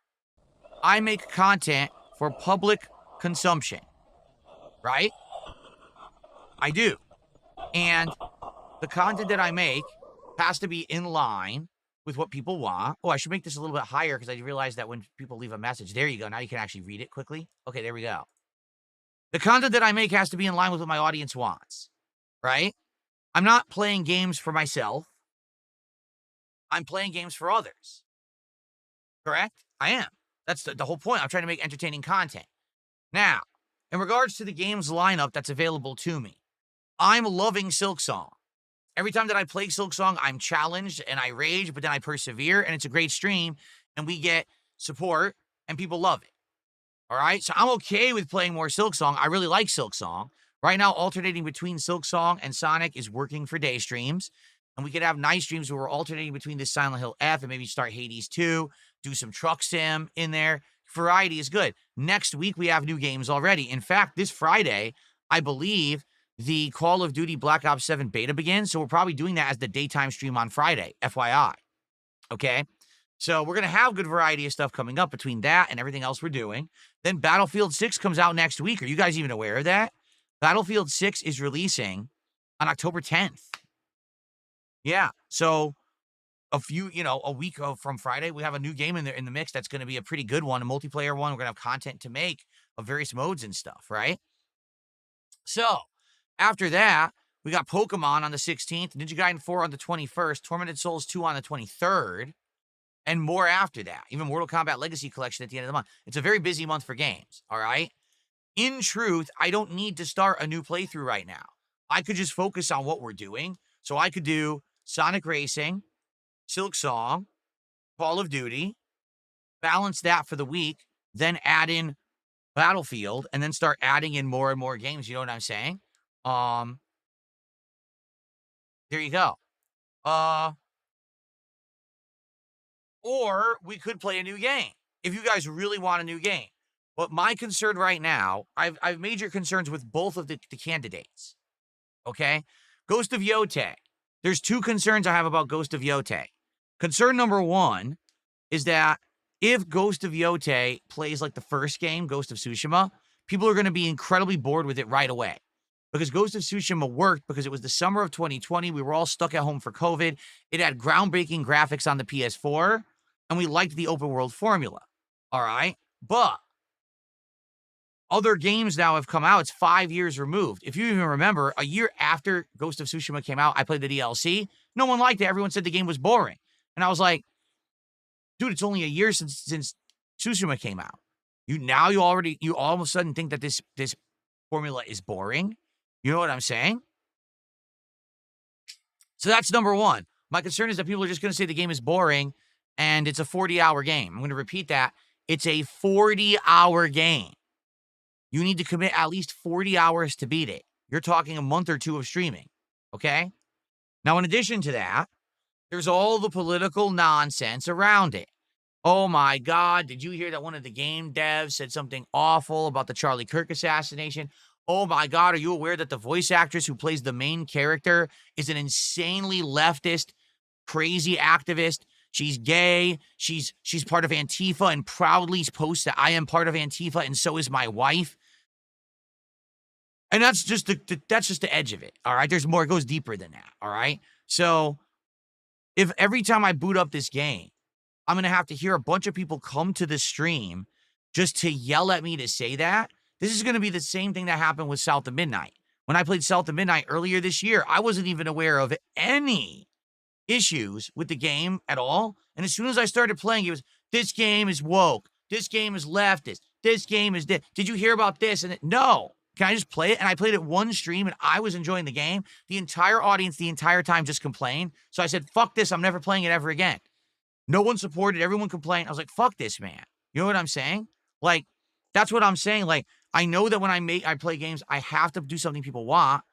I make content for public consumption, right? I do. And the content that I make has to be in line with what people want. Oh, I should make this a little bit higher because I realized that when people leave a message, there you go. Now you can actually read it quickly. Okay, there we go. The content that I make has to be in line with what my audience wants, right? I'm not playing games for myself. I'm playing games for others. Correct? I am. That's the whole point. I'm trying to make entertaining content. Now, in regards to the games lineup that's available to me, I'm loving Silksong. Every time that I play Silksong, I'm challenged and I rage, but then I persevere, and it's a great stream, and we get support, and people love it. All right? So I'm okay with playing more Silksong. I really like Silksong. Right now, alternating between Silksong and Sonic is working for day streams, and we could have night streams where we're alternating between this Silent Hill F and maybe start Hades 2, do some truck sim in there. Variety is good. Next week, we have new games already. In fact, this Friday, I believe the Call of Duty Black Ops 7 beta begins, so we're probably doing that as the daytime stream on Friday, FYI. Okay? So we're going to have good variety of stuff coming up between that and everything else we're doing. Then Battlefield 6 comes out next week. Are you guys even aware of that? Battlefield 6 is releasing on October 10th. Yeah, so a week from Friday, we have a new game in the mix that's going to be a pretty good one, a multiplayer one. We're going to have content to make of various modes and stuff, right? So, after that, we got Pokemon on the 16th, Ninja Gaiden 4 on the 21st, Tormented Souls 2 on the 23rd, and more after that. Even Mortal Kombat Legacy Collection at the end of the month. It's a very busy month for games, all right? In truth, I don't need to start a new playthrough right now. I could just focus on what we're doing. So I could do Sonic Racing, Silksong, Call of Duty, balance that for the week, then add in Battlefield, and then start adding in more and more games. You know what I'm saying? There you go. Or we could play a new game if you guys really want a new game. But my concern right now, I've major concerns with both of the candidates. Okay? Ghost of Yotei. There's two concerns I have about Ghost of Yotei. Concern number one is that if Ghost of Yotei plays like the first game, Ghost of Tsushima, people are going to be incredibly bored with it right away. Because Ghost of Tsushima worked because it was the summer of 2020. We were all stuck at home for COVID. It had groundbreaking graphics on the PS4, and we liked the open world formula. All right? But other games now have come out. It's 5 years removed. If you even remember, a year after Ghost of Tsushima came out, I played the DLC. No one liked it. Everyone said the game was boring. And I was like, dude, it's only a year since Tsushima came out. You all of a sudden think that this formula is boring. You know what I'm saying? So that's number one. My concern is that people are just going to say the game is boring and it's a 40-hour game. I'm going to repeat that. It's a 40-hour game. You need to commit at least 40 hours to beat it. You're talking a month or two of streaming, okay? Now, in addition to that, there's all the political nonsense around it. Oh my God, did you hear that one of the game devs said something awful about the Charlie Kirk assassination? Oh my God, are you aware that the voice actress who plays the main character is an insanely leftist, crazy activist? She's gay. She's part of Antifa and proudly posts that I am part of Antifa and so is my wife. And that's just the edge of it, all right? There's more. It goes deeper than that, all right? So if every time I boot up this game, I'm going to have to hear a bunch of people come to the stream just to yell at me to say that, this is going to be the same thing that happened with South of Midnight. When I played South of Midnight earlier this year, I wasn't even aware of any issues with the game at all. And as soon as I started playing, it was, this game is woke. This game is leftist. This game is this. Did you hear about this? And no. Can I just play it? And I played it one stream and I was enjoying the game. The entire audience, the entire time just complained. So I said, fuck this. I'm never playing it ever again. No one supported. Everyone complained. I was like, fuck this, man. You know what I'm saying? Like, that's what I'm saying. Like, I know that when I play games, I have to do something people want.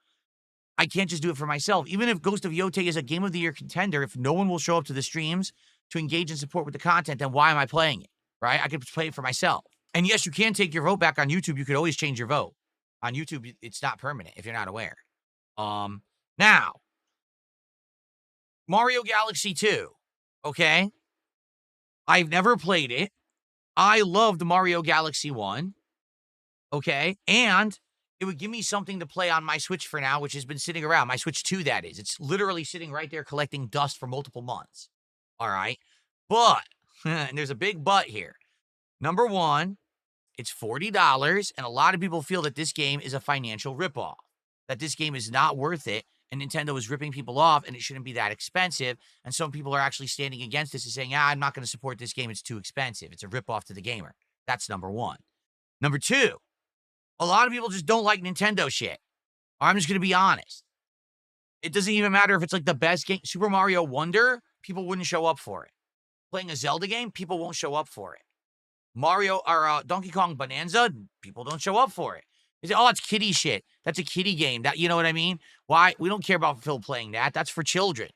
I can't just do it for myself. Even if Ghost of Yote is a Game of the Year contender, if no one will show up to the streams to engage and support with the content, then why am I playing it, right? I could play it for myself. And yes, you can take your vote back on YouTube. You could always change your vote. On YouTube, it's not permanent if you're not aware. Now, Mario Galaxy 2, okay? I've never played it. I loved Mario Galaxy 1, okay? And it would give me something to play on my Switch for now, which has been sitting around. My Switch 2, that is. It's literally sitting right there collecting dust for multiple months. All right? But, and there's a big but here. Number one, it's $40, and a lot of people feel that this game is a financial ripoff, that this game is not worth it, and Nintendo is ripping people off, and it shouldn't be that expensive. And some people are actually standing against this and saying, I'm not going to support this game. It's too expensive. It's a ripoff to the gamer. That's number one. Number two, a lot of people just don't like Nintendo shit. I'm just going to be honest. It doesn't even matter if it's like the best game. Super Mario Wonder, people wouldn't show up for it. Playing a Zelda game, people won't show up for it. Mario or Donkey Kong Bonanza, people don't show up for it. They say, oh, it's kiddie shit. That's a kiddie game. That, you know what I mean? Why? We don't care about Phil playing that. That's for children.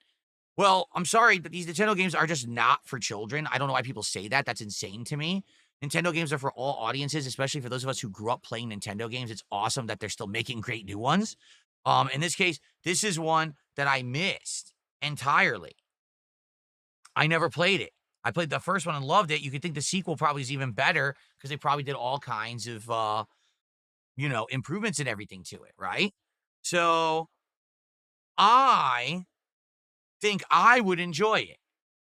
Well, I'm sorry, but these Nintendo games are just not for children. I don't know why people say that. That's insane to me. Nintendo games are for all audiences, especially for those of us who grew up playing Nintendo games. It's awesome that they're still making great new ones. In this case, this is one that I missed entirely. I never played it. I played the first one and loved it. You could think the sequel probably is even better because they probably did all kinds of, improvements and everything to it, right? So I think I would enjoy it.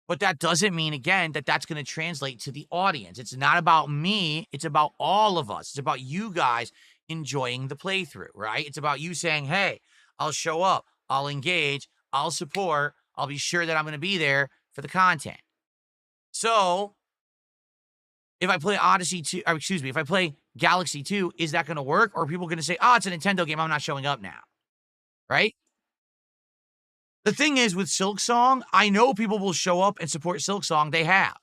But that doesn't mean, again, that that's going to translate to the audience. It's not about me. It's about all of us. It's about you guys enjoying the playthrough, right? It's about you saying, hey, I'll show up. I'll engage. I'll support. I'll be sure that I'm going to be there for the content. So if I play if I play Galaxy 2, is that going to work? Or are people going to say, oh, it's a Nintendo game, I'm not showing up now, right? The thing is with Silksong, I know people will show up and support Silksong. They have.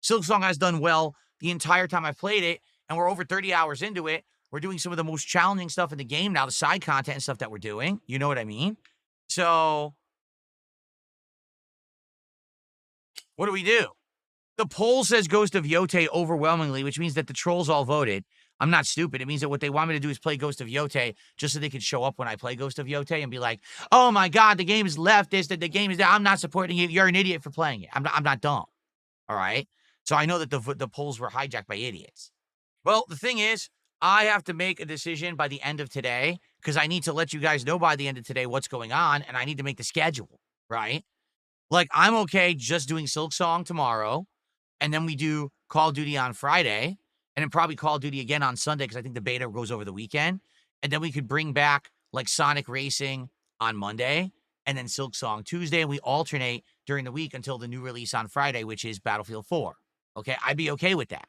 Silksong has done well the entire time I've played it, and we're over 30 hours into it. We're doing some of the most challenging stuff in the game now, the side content and stuff that we're doing. You know what I mean? So what do? The poll says Ghost of Yote overwhelmingly, which means that the trolls all voted. I'm not stupid. It means that what they want me to do is play Ghost of Yote just so they could show up when I play Ghost of Yote and be like, oh my God, the game is leftist, that the game is, I'm not supporting you. You're an idiot for playing it. I'm not dumb. All right. So I know that the polls were hijacked by idiots. Well, the thing is, I have to make a decision by the end of today because I need to let you guys know by the end of today what's going on, and I need to make the schedule, right? Like, I'm okay just doing Silksong tomorrow, and then we do Call of Duty on Friday, and then probably Call of Duty again on Sunday because I think the beta goes over the weekend. And then we could bring back like Sonic Racing on Monday and then Silksong Tuesday. And we alternate during the week until the new release on Friday, which is Battlefield 4. Okay, I'd be okay with that.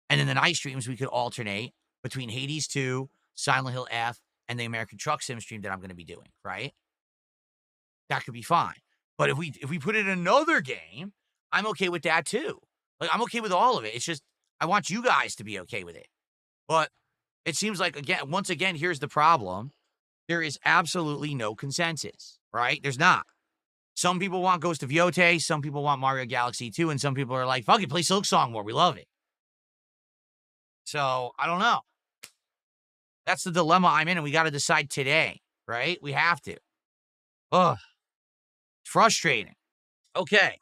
And then the night streams, we could alternate between Hades 2, Silent Hill F, and the American Truck Sim stream that I'm going to be doing, right? That could be fine. But if we put in another game, I'm okay with that too. Like, I'm okay with all of it. It's just, I want you guys to be okay with it. But it seems like, once again, here's the problem. There is absolutely no consensus, right? There's not. Some people want Ghost of Yote, some people want Mario Galaxy 2, and some people are like, fuck it, play Silksong more. We love it. So, I don't know. That's the dilemma I'm in, and we got to decide today, right? We have to. Ugh. It's frustrating. Okay.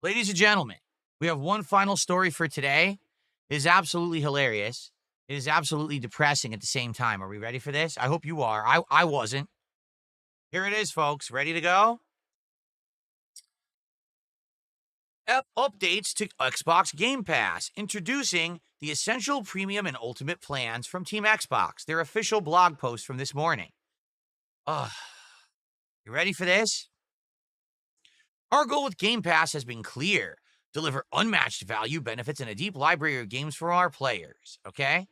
Ladies and gentlemen, we have one final story for today. It is absolutely hilarious. It is absolutely depressing at the same time. Are we ready for this? I hope you are. I wasn't. Here it is, folks. Ready to go? Updates to Xbox Game Pass, introducing the Essential, Premium, and Ultimate plans from Team Xbox, their official blog post from this morning. Ugh. You ready for this? Our goal with Game Pass has been clear. Deliver unmatched value, benefits, and a deep library of games for our players, okay?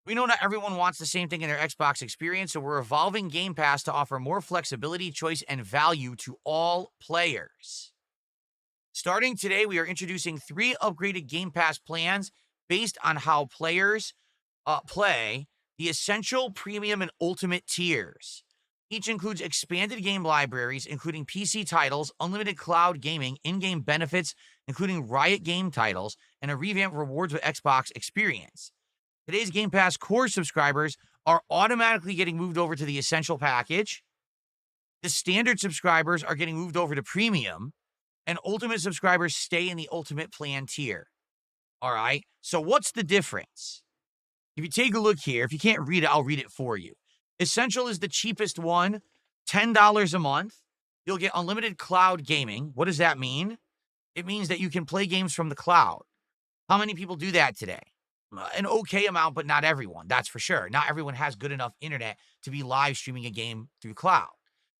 We know not everyone wants the same thing in their Xbox experience, so we're evolving Game Pass to offer more flexibility, choice, and value to all players. Starting today, we are introducing 3 upgraded Game Pass plans based on how players play the Essential, Premium, and Ultimate tiers. Each includes expanded game libraries, including PC titles, unlimited cloud gaming, in-game benefits, including Riot game titles, and a revamped Rewards with Xbox experience. Today's Game Pass core subscribers are automatically getting moved over to the Essential package. The standard subscribers are getting moved over to Premium, and Ultimate subscribers stay in the Ultimate plan tier. All right, so what's the difference? If you take a look here, if you can't read it, I'll read it for you. Essential is the cheapest one, $10 a month. You'll get unlimited cloud gaming. What does that mean? It means that you can play games from the cloud. How many people do that today? An okay amount, but not everyone, that's for sure. Not everyone has good enough internet to be live streaming a game through cloud.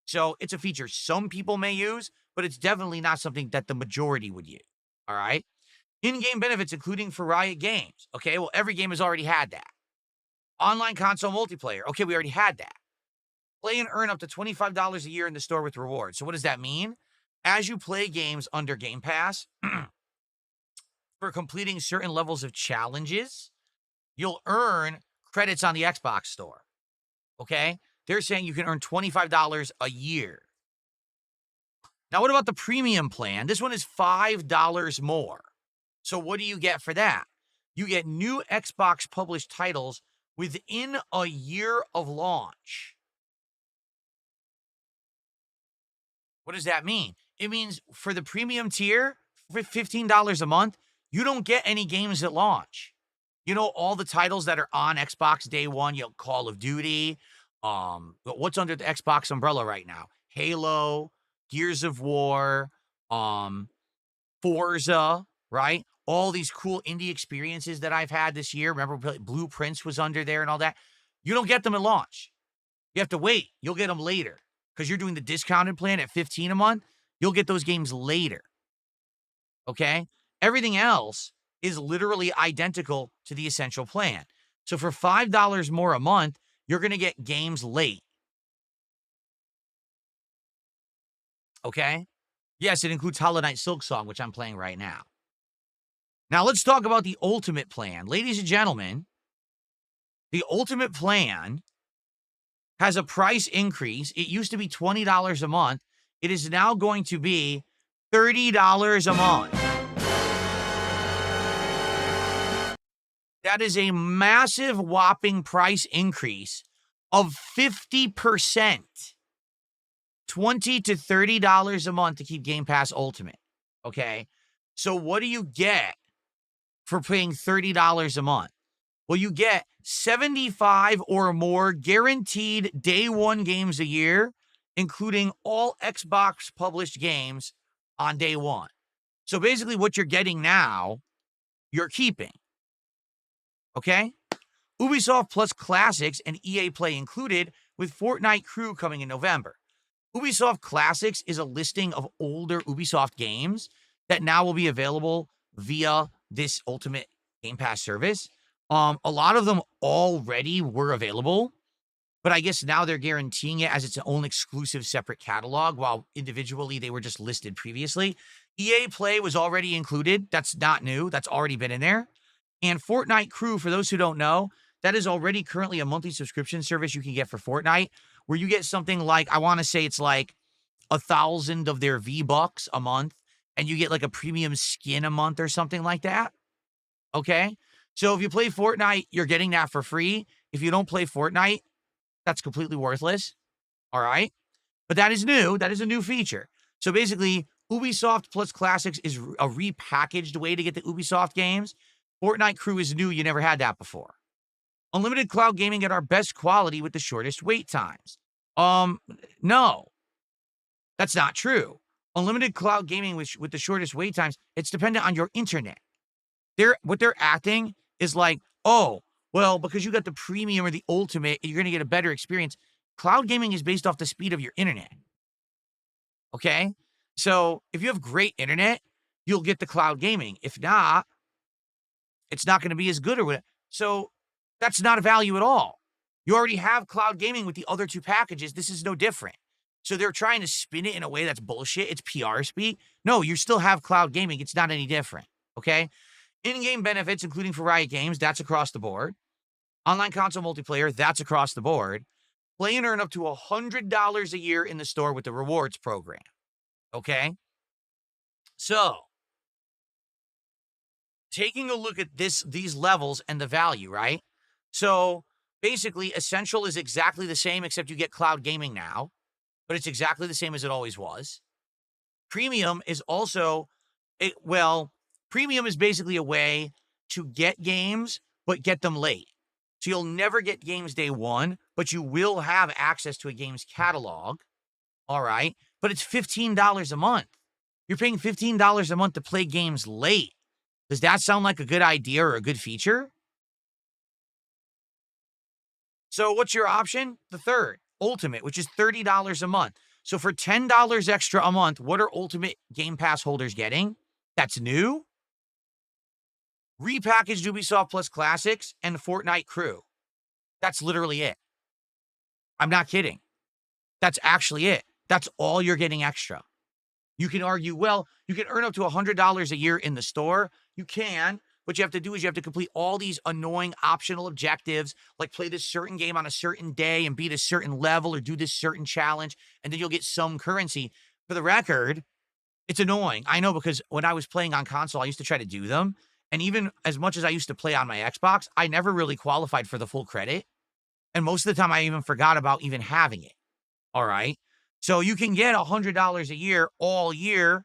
So it's a feature some people may use, but it's definitely not something that the majority would use, all right? In-game benefits, including for Riot games. Okay, well, every game has already had that. Online console multiplayer. Okay, we already had that. Play and earn up to $25 a year in the store with rewards. So what does that mean? As you play games under Game Pass, for completing certain levels of challenges, you'll earn credits on the Xbox store, okay? They're saying you can earn $25 a year. Now, what about the premium plan? This one is $5 more. So what do you get for that? You get new Xbox published titles within a year of launch. What does that mean? It means for the premium tier, for $15 a month, you don't get any games at launch. You know, all the titles that are on Xbox day one, you know, Call of Duty, what's under the Xbox umbrella right now? Halo, Gears of War, Forza, right? All these cool indie experiences that I've had this year. Remember, Blueprints was under there and all that. You don't get them at launch. You have to wait. You'll get them later because you're doing the discounted plan at $15 a month. You'll get those games later, okay? Everything else is literally identical to the Essential plan. So for $5 more a month, you're going to get games late. Okay? Yes, it includes Hollow Knight Silksong, which I'm playing right now. Now let's talk about the Ultimate plan. Ladies and gentlemen, the Ultimate plan has a price increase. It used to be $20 a month. It is now going to be $30 a month. That is a massive whopping price increase of 50%. $20 to $30 a month to keep Game Pass Ultimate, okay? So what do you get for paying $30 a month? Well, you get 75 or more guaranteed day one games a year, including all Xbox published games on day one. So basically what you're getting now, you're keeping. Okay? Ubisoft Plus Classics and EA Play included with Fortnite Crew coming in November. Ubisoft Classics is a listing of older Ubisoft games that now will be available via this Ultimate Game Pass service. A lot of them already were available, but I guess now they're guaranteeing it as its own exclusive separate catalog, while individually they were just listed previously. EA Play was already included. That's not new. That's already been in there. And Fortnite Crew, for those who don't know, that is already currently a monthly subscription service you can get for Fortnite, where you get something like, I want to say it's like 1,000 of their V-Bucks a month, and you get like a premium skin a month or something like that. Okay? So if you play Fortnite, you're getting that for free. If you don't play Fortnite, that's completely worthless. All right? But that is new. That is a new feature. So basically, Ubisoft Plus Classics is a repackaged way to get the Ubisoft games. Fortnite Crew is new. You never had that before. Unlimited cloud gaming at our best quality with the shortest wait times. No, that's not true. Unlimited cloud gaming with the shortest wait times, it's dependent on your internet. What they're acting is like, oh, well, because you got the premium or the ultimate, you're going to get a better experience. Cloud gaming is based off the speed of your internet. Okay? So if you have great internet, you'll get the cloud gaming. If not, it's not going to be as good or whatever. So that's not a value at all. You already have cloud gaming with the other two packages. This is no different. So they're trying to spin it in a way that's bullshit. It's PR speak. No, you still have cloud gaming. It's not any different. Okay? In-game benefits, including for Riot Games, that's across the board. Online console multiplayer, that's across the board. Play and earn up to $100 a year in the store with the rewards program. Okay? So, taking a look at these levels and the value, right? So, basically, Essential is exactly the same, except you get cloud gaming now, but it's exactly the same as it always was. Premium is also, Premium is basically a way to get games, but get them late. So you'll never get games day one, but you will have access to a game's catalog. All right. But it's $15 a month. You're paying $15 a month to play games late. Does that sound like a good idea or a good feature? So what's your option? The third, Ultimate, which is $30 a month. So for $10 extra a month, what are Ultimate Game Pass holders getting? That's new. Repackaged Ubisoft Plus Classics and Fortnite Crew. That's literally it. I'm not kidding. That's actually it. That's all you're getting extra. You can argue, well, you can earn up to $100 a year in the store. You can. What you have to do is you have to complete all these annoying optional objectives, like play this certain game on a certain day and beat a certain level or do this certain challenge, and then you'll get some currency. For the record, it's annoying. I know, because when I was playing on console, I used to try to do them. And even as much as I used to play on my Xbox, I never really qualified for the full credit. And most of the time, I even forgot about even having it. All right? So you can get $100 a year all year.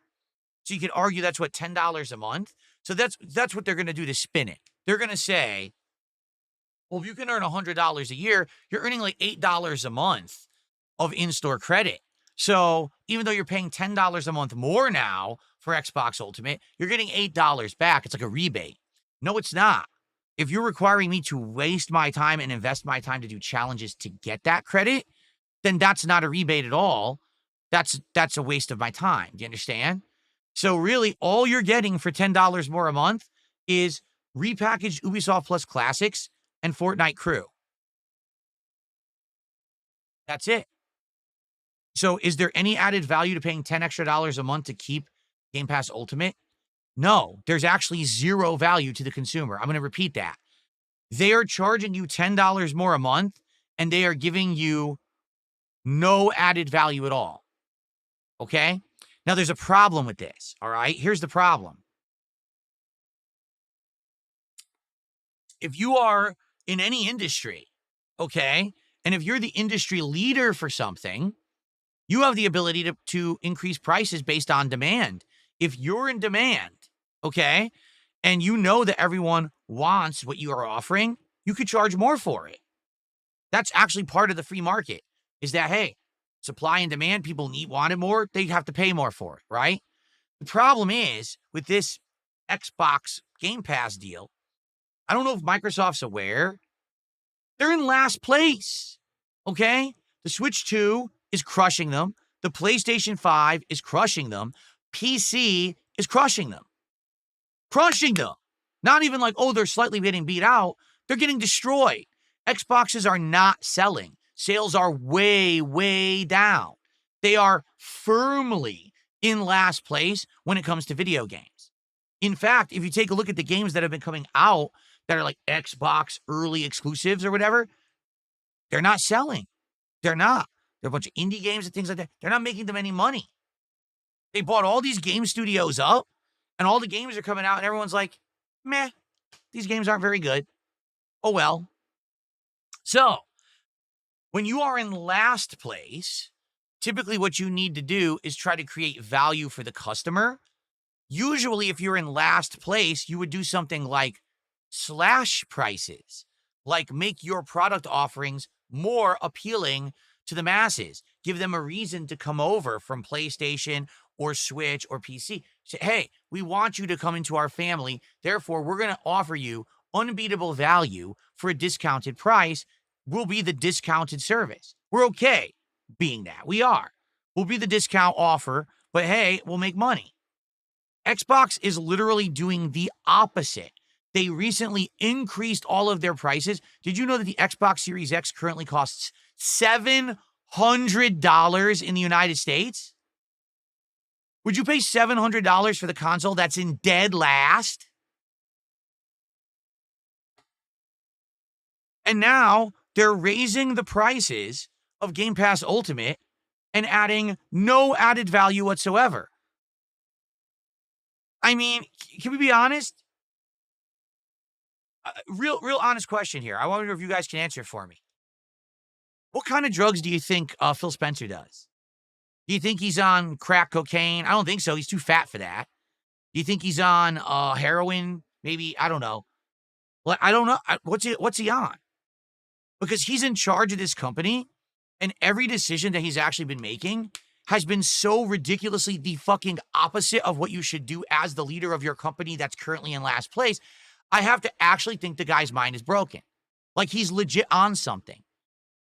So you could argue that's what, $10 a month? So that's what they're going to do to spin it. They're going to say, well, if you can earn $100 a year, you're earning like $8 a month of in-store credit. So even though you're paying $10 a month more now for Xbox Ultimate, you're getting $8 back. It's like a rebate. No, it's not. If you're requiring me to waste my time and invest my time to do challenges to get that credit, then that's not a rebate at all. That's a waste of my time. Do you understand? So really, all you're getting for $10 more a month is repackaged Ubisoft Plus Classics and Fortnite Crew. That's it. So is there any added value to paying $10 extra a month to keep Game Pass Ultimate? No, there's actually zero value to the consumer. I'm going to repeat that. They are charging you $10 more a month, and they are giving you no added value at all. Okay? Now, there's a problem with this, all right? Here's the problem. If you are in any industry, okay, and if you're the industry leader for something, you have the ability to increase prices based on demand. If you're in demand, okay, and you know that everyone wants what you are offering, you could charge more for it. That's actually part of the free market, is that, hey, supply and demand, people want it more, they have to pay more for it, right? The problem is, with this Xbox Game Pass deal, I don't know if Microsoft's aware, they're in last place, okay? The Switch 2 is crushing them. The PlayStation 5 is crushing them. PC is crushing them. Crushing them. Not even like, oh, they're slightly getting beat out. They're getting destroyed. Xboxes are not selling. Sales are way, way down. They are firmly in last place when it comes to video games. In fact, if you take a look at the games that have been coming out that are like Xbox early exclusives or whatever, they're not selling. They're not. They're a bunch of indie games and things like that. They're not making them any money. They bought all these game studios up, and all the games are coming out, and everyone's like, meh, these games aren't very good. Oh, well. So, when you are in last place, typically what you need to do is try to create value for the customer. Usually, if you're in last place, you would do something like slash prices, like make your product offerings more appealing to the masses. Give them a reason to come over from PlayStation or Switch or PC. Say, hey, we want you to come into our family. Therefore, we're going to offer you unbeatable value for a discounted price. We'll be the discounted service. We're okay being that. We are. We'll be the discount offer, but hey, we'll make money. Xbox is literally doing the opposite. They recently increased all of their prices. Did you know that the Xbox Series X currently costs $700 in the United States? Would you pay $700 for the console that's in dead last? And now they're raising the prices of Game Pass Ultimate and adding no added value whatsoever. I mean, can we be honest? Real honest question here. I wonder if you guys can answer it for me. What kind of drugs do you think Phil Spencer does? Do you think he's on crack cocaine? I don't think so. He's too fat for that. Do you think he's on heroin? Maybe, I don't know. Well, I don't know. What's he on? Because he's in charge of this company, and every decision that he's actually been making has been so ridiculously the fucking opposite of what you should do as the leader of your company that's currently in last place. I have to actually think the guy's mind is broken. Like he's legit on something.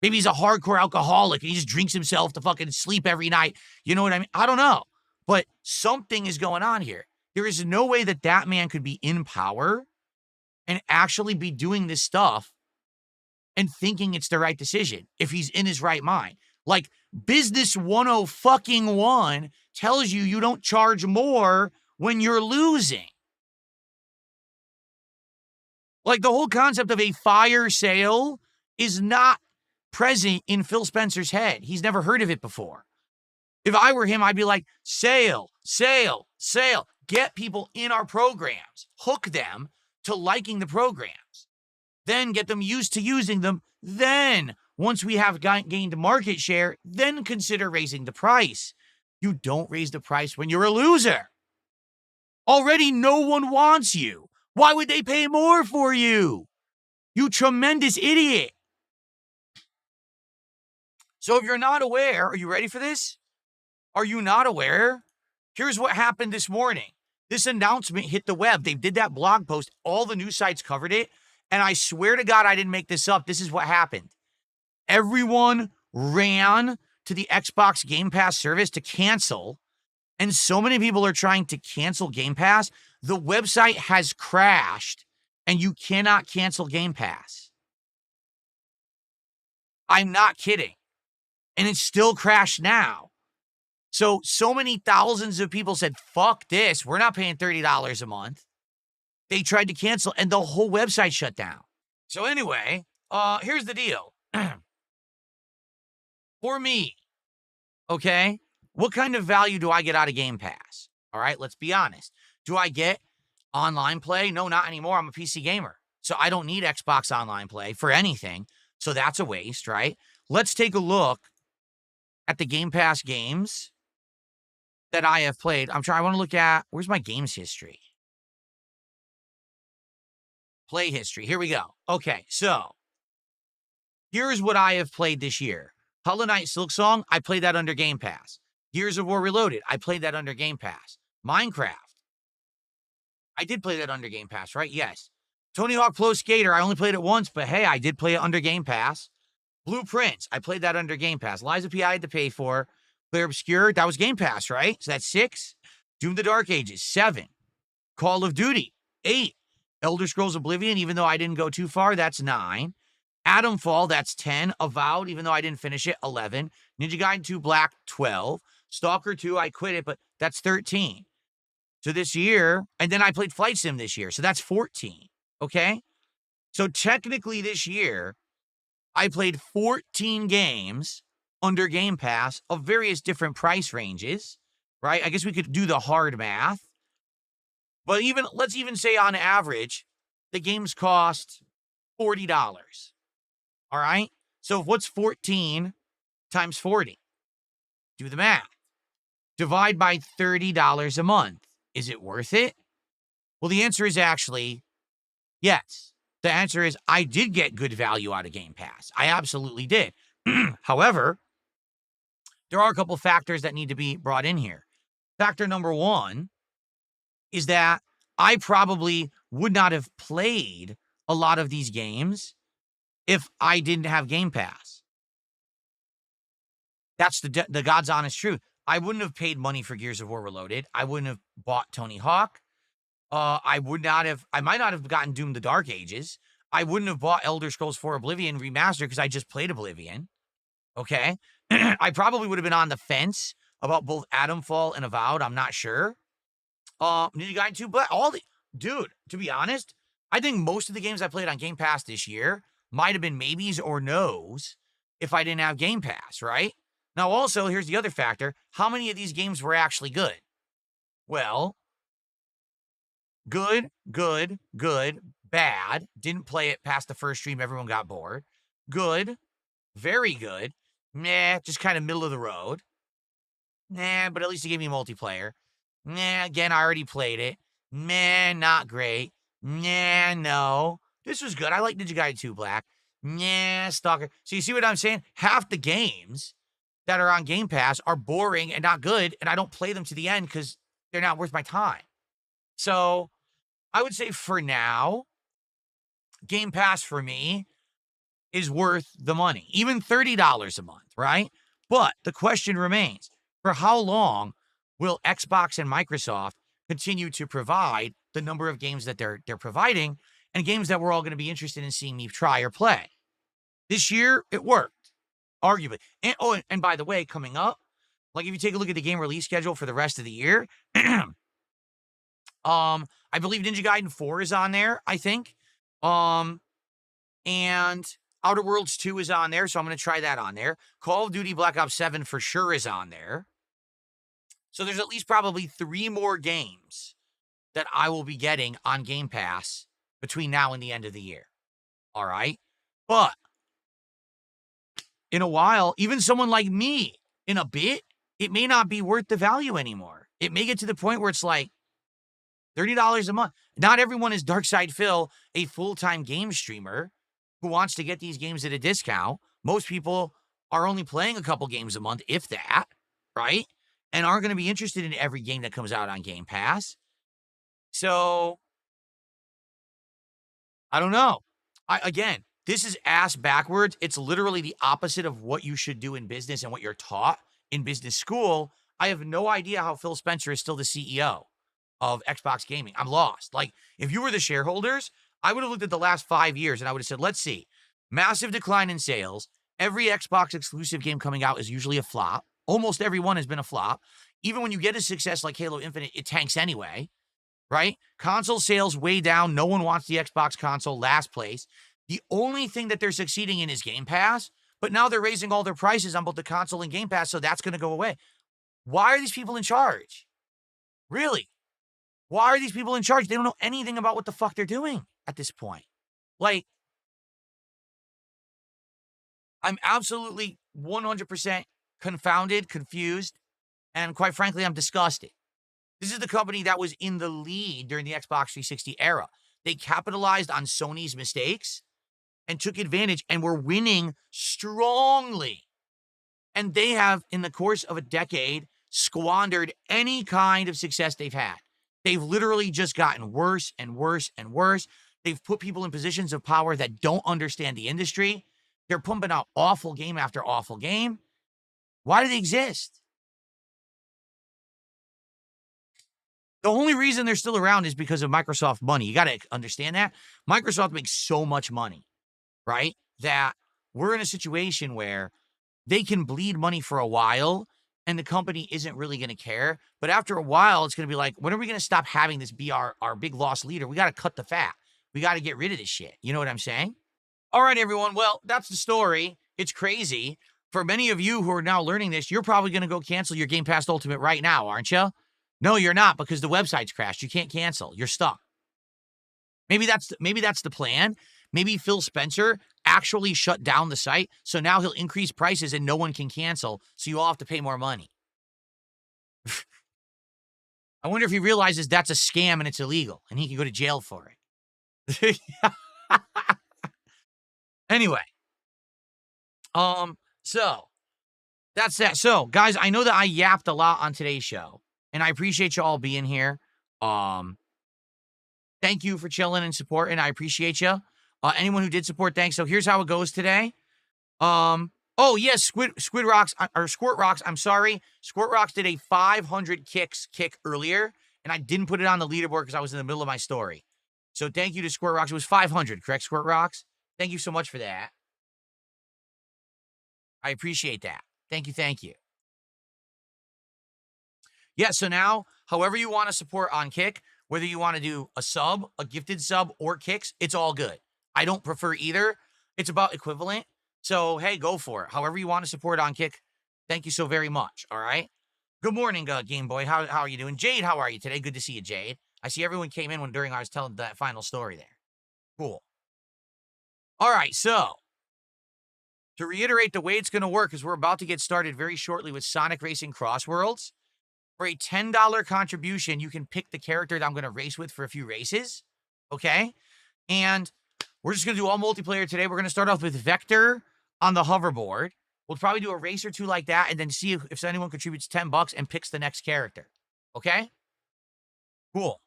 Maybe he's a hardcore alcoholic and he just drinks himself to fucking sleep every night. You know what I mean? I don't know. But something is going on here. There is no way that that man could be in power and actually be doing this stuff and thinking it's the right decision if he's in his right mind. Like Business 101 tells you you don't charge more when you're losing. Like the whole concept of a fire sale is not present in Phil Spencer's head. He's never heard of it before. If I were him, I'd be like, sale, sale, sale. Get people in our programs. Hook them to liking the programs. Then get them used to using them. Then, once we have gained market share, then consider raising the price. You don't raise the price when you're a loser. Already no one wants you. Why would they pay more for you? You tremendous idiot. So if you're not aware, are you ready for this? Are you not aware? Here's what happened this morning. This announcement hit the web. They did that blog post. All the news sites covered it. And I swear to God, I didn't make this up. This is what happened. Everyone ran to the Xbox Game Pass service to cancel. And so many people are trying to cancel Game Pass. The website has crashed and you cannot cancel Game Pass. I'm not kidding. And it's still crashed now. So many thousands of people said, fuck this. We're not paying $30 a month. They tried to cancel and the whole website shut down. So anyway, here's the deal. For me, okay, what kind of value do I get out of Game Pass? All right, let's be honest. Do I get online play? No, not anymore. I'm a PC gamer. So I don't need Xbox online play for anything. So that's a waste, right? Let's take a look at the Game Pass games that I have played. I want to look at, where's my games history? Play history. Here we go. Okay, so here's what I have played this year. Hollow Knight Silksong, I played that under Game Pass. Gears of War Reloaded, I played that under Game Pass. Minecraft, I did play that under Game Pass, right? Yes. Tony Hawk Pro Skater, I only played it once, but hey, I did play it under Game Pass. Blueprints, I played that under Game Pass. Lies of P I had to pay for. Player Obscure, that was Game Pass, right? So that's 6. Doom the Dark Ages, 7. Call of Duty, 8. Elder Scrolls Oblivion, even though I didn't go too far, that's 9. Atomfall, that's 10. Avowed, even though I didn't finish it, 11. Ninja Gaiden 2 Black, 12. Stalker 2, I quit it, but that's 13. So this year, and then I played Flight Sim this year, so that's 14, okay? So technically this year, I played 14 games under Game Pass of various different price ranges, right? I guess we could do the hard math. But let's even say on average, the games cost $40. All right? So what's 14 times 40? Do the math. Divide by $30 a month. Is it worth it? Well, the answer is actually yes. The answer is I did get good value out of Game Pass. I absolutely did. However, there are a couple factors that need to be brought in here. Factor number one is that I probably would not have played a lot of these games if I didn't have Game Pass. That's the God's honest truth. I wouldn't have paid money for Gears of War Reloaded. I wouldn't have bought Tony Hawk. I might not have gotten Doom the Dark Ages. I wouldn't have bought Elder Scrolls 4 Oblivion Remastered because I just played Oblivion. Okay? I probably would have been on the fence about both Atomfall and Avowed. I'm not sure. Ninja Gaiden 2, but dude, to be honest, I think most of the games I played on Game Pass this year might have been maybes or no's if I didn't have Game Pass, right? Now, also, here's the other factor. How many of these games were actually good? Well, good, bad. Didn't play it past the first stream. Everyone got bored. Good, very good. Nah, just kind of middle of the road. Nah, but at least it gave me multiplayer. Nah, again, I already played it. Nah, not great. Nah, no. This was good. I like Ninja Gaiden 2 Black. Nah, Stalker. So you see what I'm saying? Half the games that are on Game Pass are boring and not good, and I don't play them to the end because they're not worth my time. So I would say for now, Game Pass for me is worth the money, even $30 a month, right? But the question remains, for how long will Xbox and Microsoft continue to provide the number of games that they're providing and games that we're all going to be interested in seeing me try or play? This year, it worked, arguably. And by the way, coming up, like if you take a look at the game release schedule for the rest of the year, I believe Ninja Gaiden 4 is on there, I think. And Outer Worlds 2 is on there, so I'm going to try that on there. Call of Duty Black Ops 7 for sure is on there. So there's at least probably 3 more games that I will be getting on Game Pass between now and the end of the year. All right? But in a while, even someone like me, in a bit, it may not be worth the value anymore. It may get to the point where it's like $30 a month. Not everyone is Darkside Phil, a full-time game streamer who wants to get these games at a discount. Most people are only playing a couple games a month, if that, right? And aren't going to be interested in every game that comes out on Game Pass. So, I don't know. Again, this is ass backwards. It's literally the opposite of what you should do in business and what you're taught in business school. I have no idea how Phil Spencer is still the CEO of Xbox Gaming. I'm lost. Like, if you were the shareholders, I would have looked at the last 5 years and I would have said, let's see. Massive decline in sales. Every Xbox exclusive game coming out is usually a flop. Almost every one has been a flop. Even when you get a success like Halo Infinite, it tanks anyway, right? Console sales way down. No one wants the Xbox console, last place. The only thing that they're succeeding in is Game Pass, but now they're raising all their prices on both the console and Game Pass, so that's going to go away. Why are these people in charge? Really? Why are these people in charge? They don't know anything about what the fuck they're doing at this point. Like, I'm absolutely 100% confounded, confused, and quite frankly, I'm disgusted. This is the company that was in the lead during the Xbox 360 era. They capitalized on Sony's mistakes and took advantage and were winning strongly. And they have, in the course of a decade, squandered any kind of success they've had. They've literally just gotten worse and worse and worse. They've put people in positions of power that don't understand the industry. They're pumping out awful game after awful game. Why do they exist? The only reason they're still around is because of Microsoft money. You got to understand that. Microsoft makes so much money, right? That we're in a situation where they can bleed money for a while and the company isn't really going to care. But after a while, it's going to be like, when are we going to stop having this be our big loss leader? We got to cut the fat. We got to get rid of this shit. You know what I'm saying? All right, everyone. Well, that's the story. It's crazy. For many of you who are now learning this, you're probably going to go cancel your Game Pass Ultimate right now, aren't you? No, you're not, because the website's crashed. You can't cancel. You're stuck. Maybe that's the plan. Maybe Phil Spencer actually shut down the site, so now he'll increase prices and no one can cancel, so you all have to pay more money. I wonder if he realizes that's a scam and it's illegal, and he can go to jail for it. Anyway. So, that's that. So, guys, I know that I yapped a lot on today's show, and I appreciate you all being here. Thank you for chilling and supporting. I appreciate you. Anyone who did support, thanks. So here's how it goes today. Oh yes, Squid Rocks or Squirt Rocks. I'm sorry, Squirt Rocks did a 500 kick earlier, and I didn't put it on the leaderboard because I was in the middle of my story. So thank you to Squirt Rocks. It was 500, correct, Squirt Rocks? Thank you so much for that. I appreciate that. Thank you, thank you. Yeah, so now, however you want to support on Kick, whether you want to do a sub, a gifted sub, or kicks, it's all good. I don't prefer either. It's about equivalent. So, hey, go for it. However you want to support on Kick, thank you so very much, all right? Good morning, Game Boy. How are you doing? Jade, how are you today? Good to see you, Jade. I see everyone came in during I was telling that final story there. Cool. All right, so to reiterate the way it's going to work is we're about to get started very shortly with Sonic Racing Cross Worlds. For a $10 contribution, you can pick the character that I'm going to race with for a few races, okay? And we're just going to do all multiplayer today. We're going to start off with Vector on the hoverboard. We'll probably do a race or two like that and then see if anyone contributes $10 and picks the next character, okay? Cool.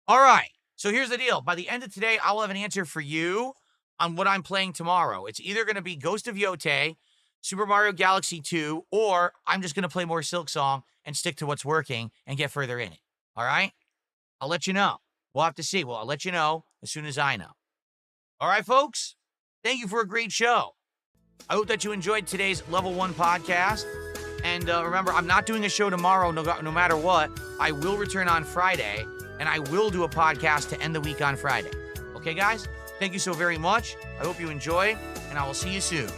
All right, so here's the deal. By the end of today, I will have an answer for you on what I'm playing tomorrow. It's either going to be Ghost of Yote, Super Mario Galaxy 2, or I'm just going to play more Silksong and stick to what's working and get further in it. All right? I'll let you know. We'll have to see. Well, I'll let you know as soon as I know. All right, folks? Thank you for a great show. I hope that you enjoyed today's Level 1 podcast. And remember, I'm not doing a show tomorrow no matter what. I will return on Friday, and I will do a podcast to end the week on Friday. Okay, guys? Thank you so very much. I hope you enjoy, and I will see you soon.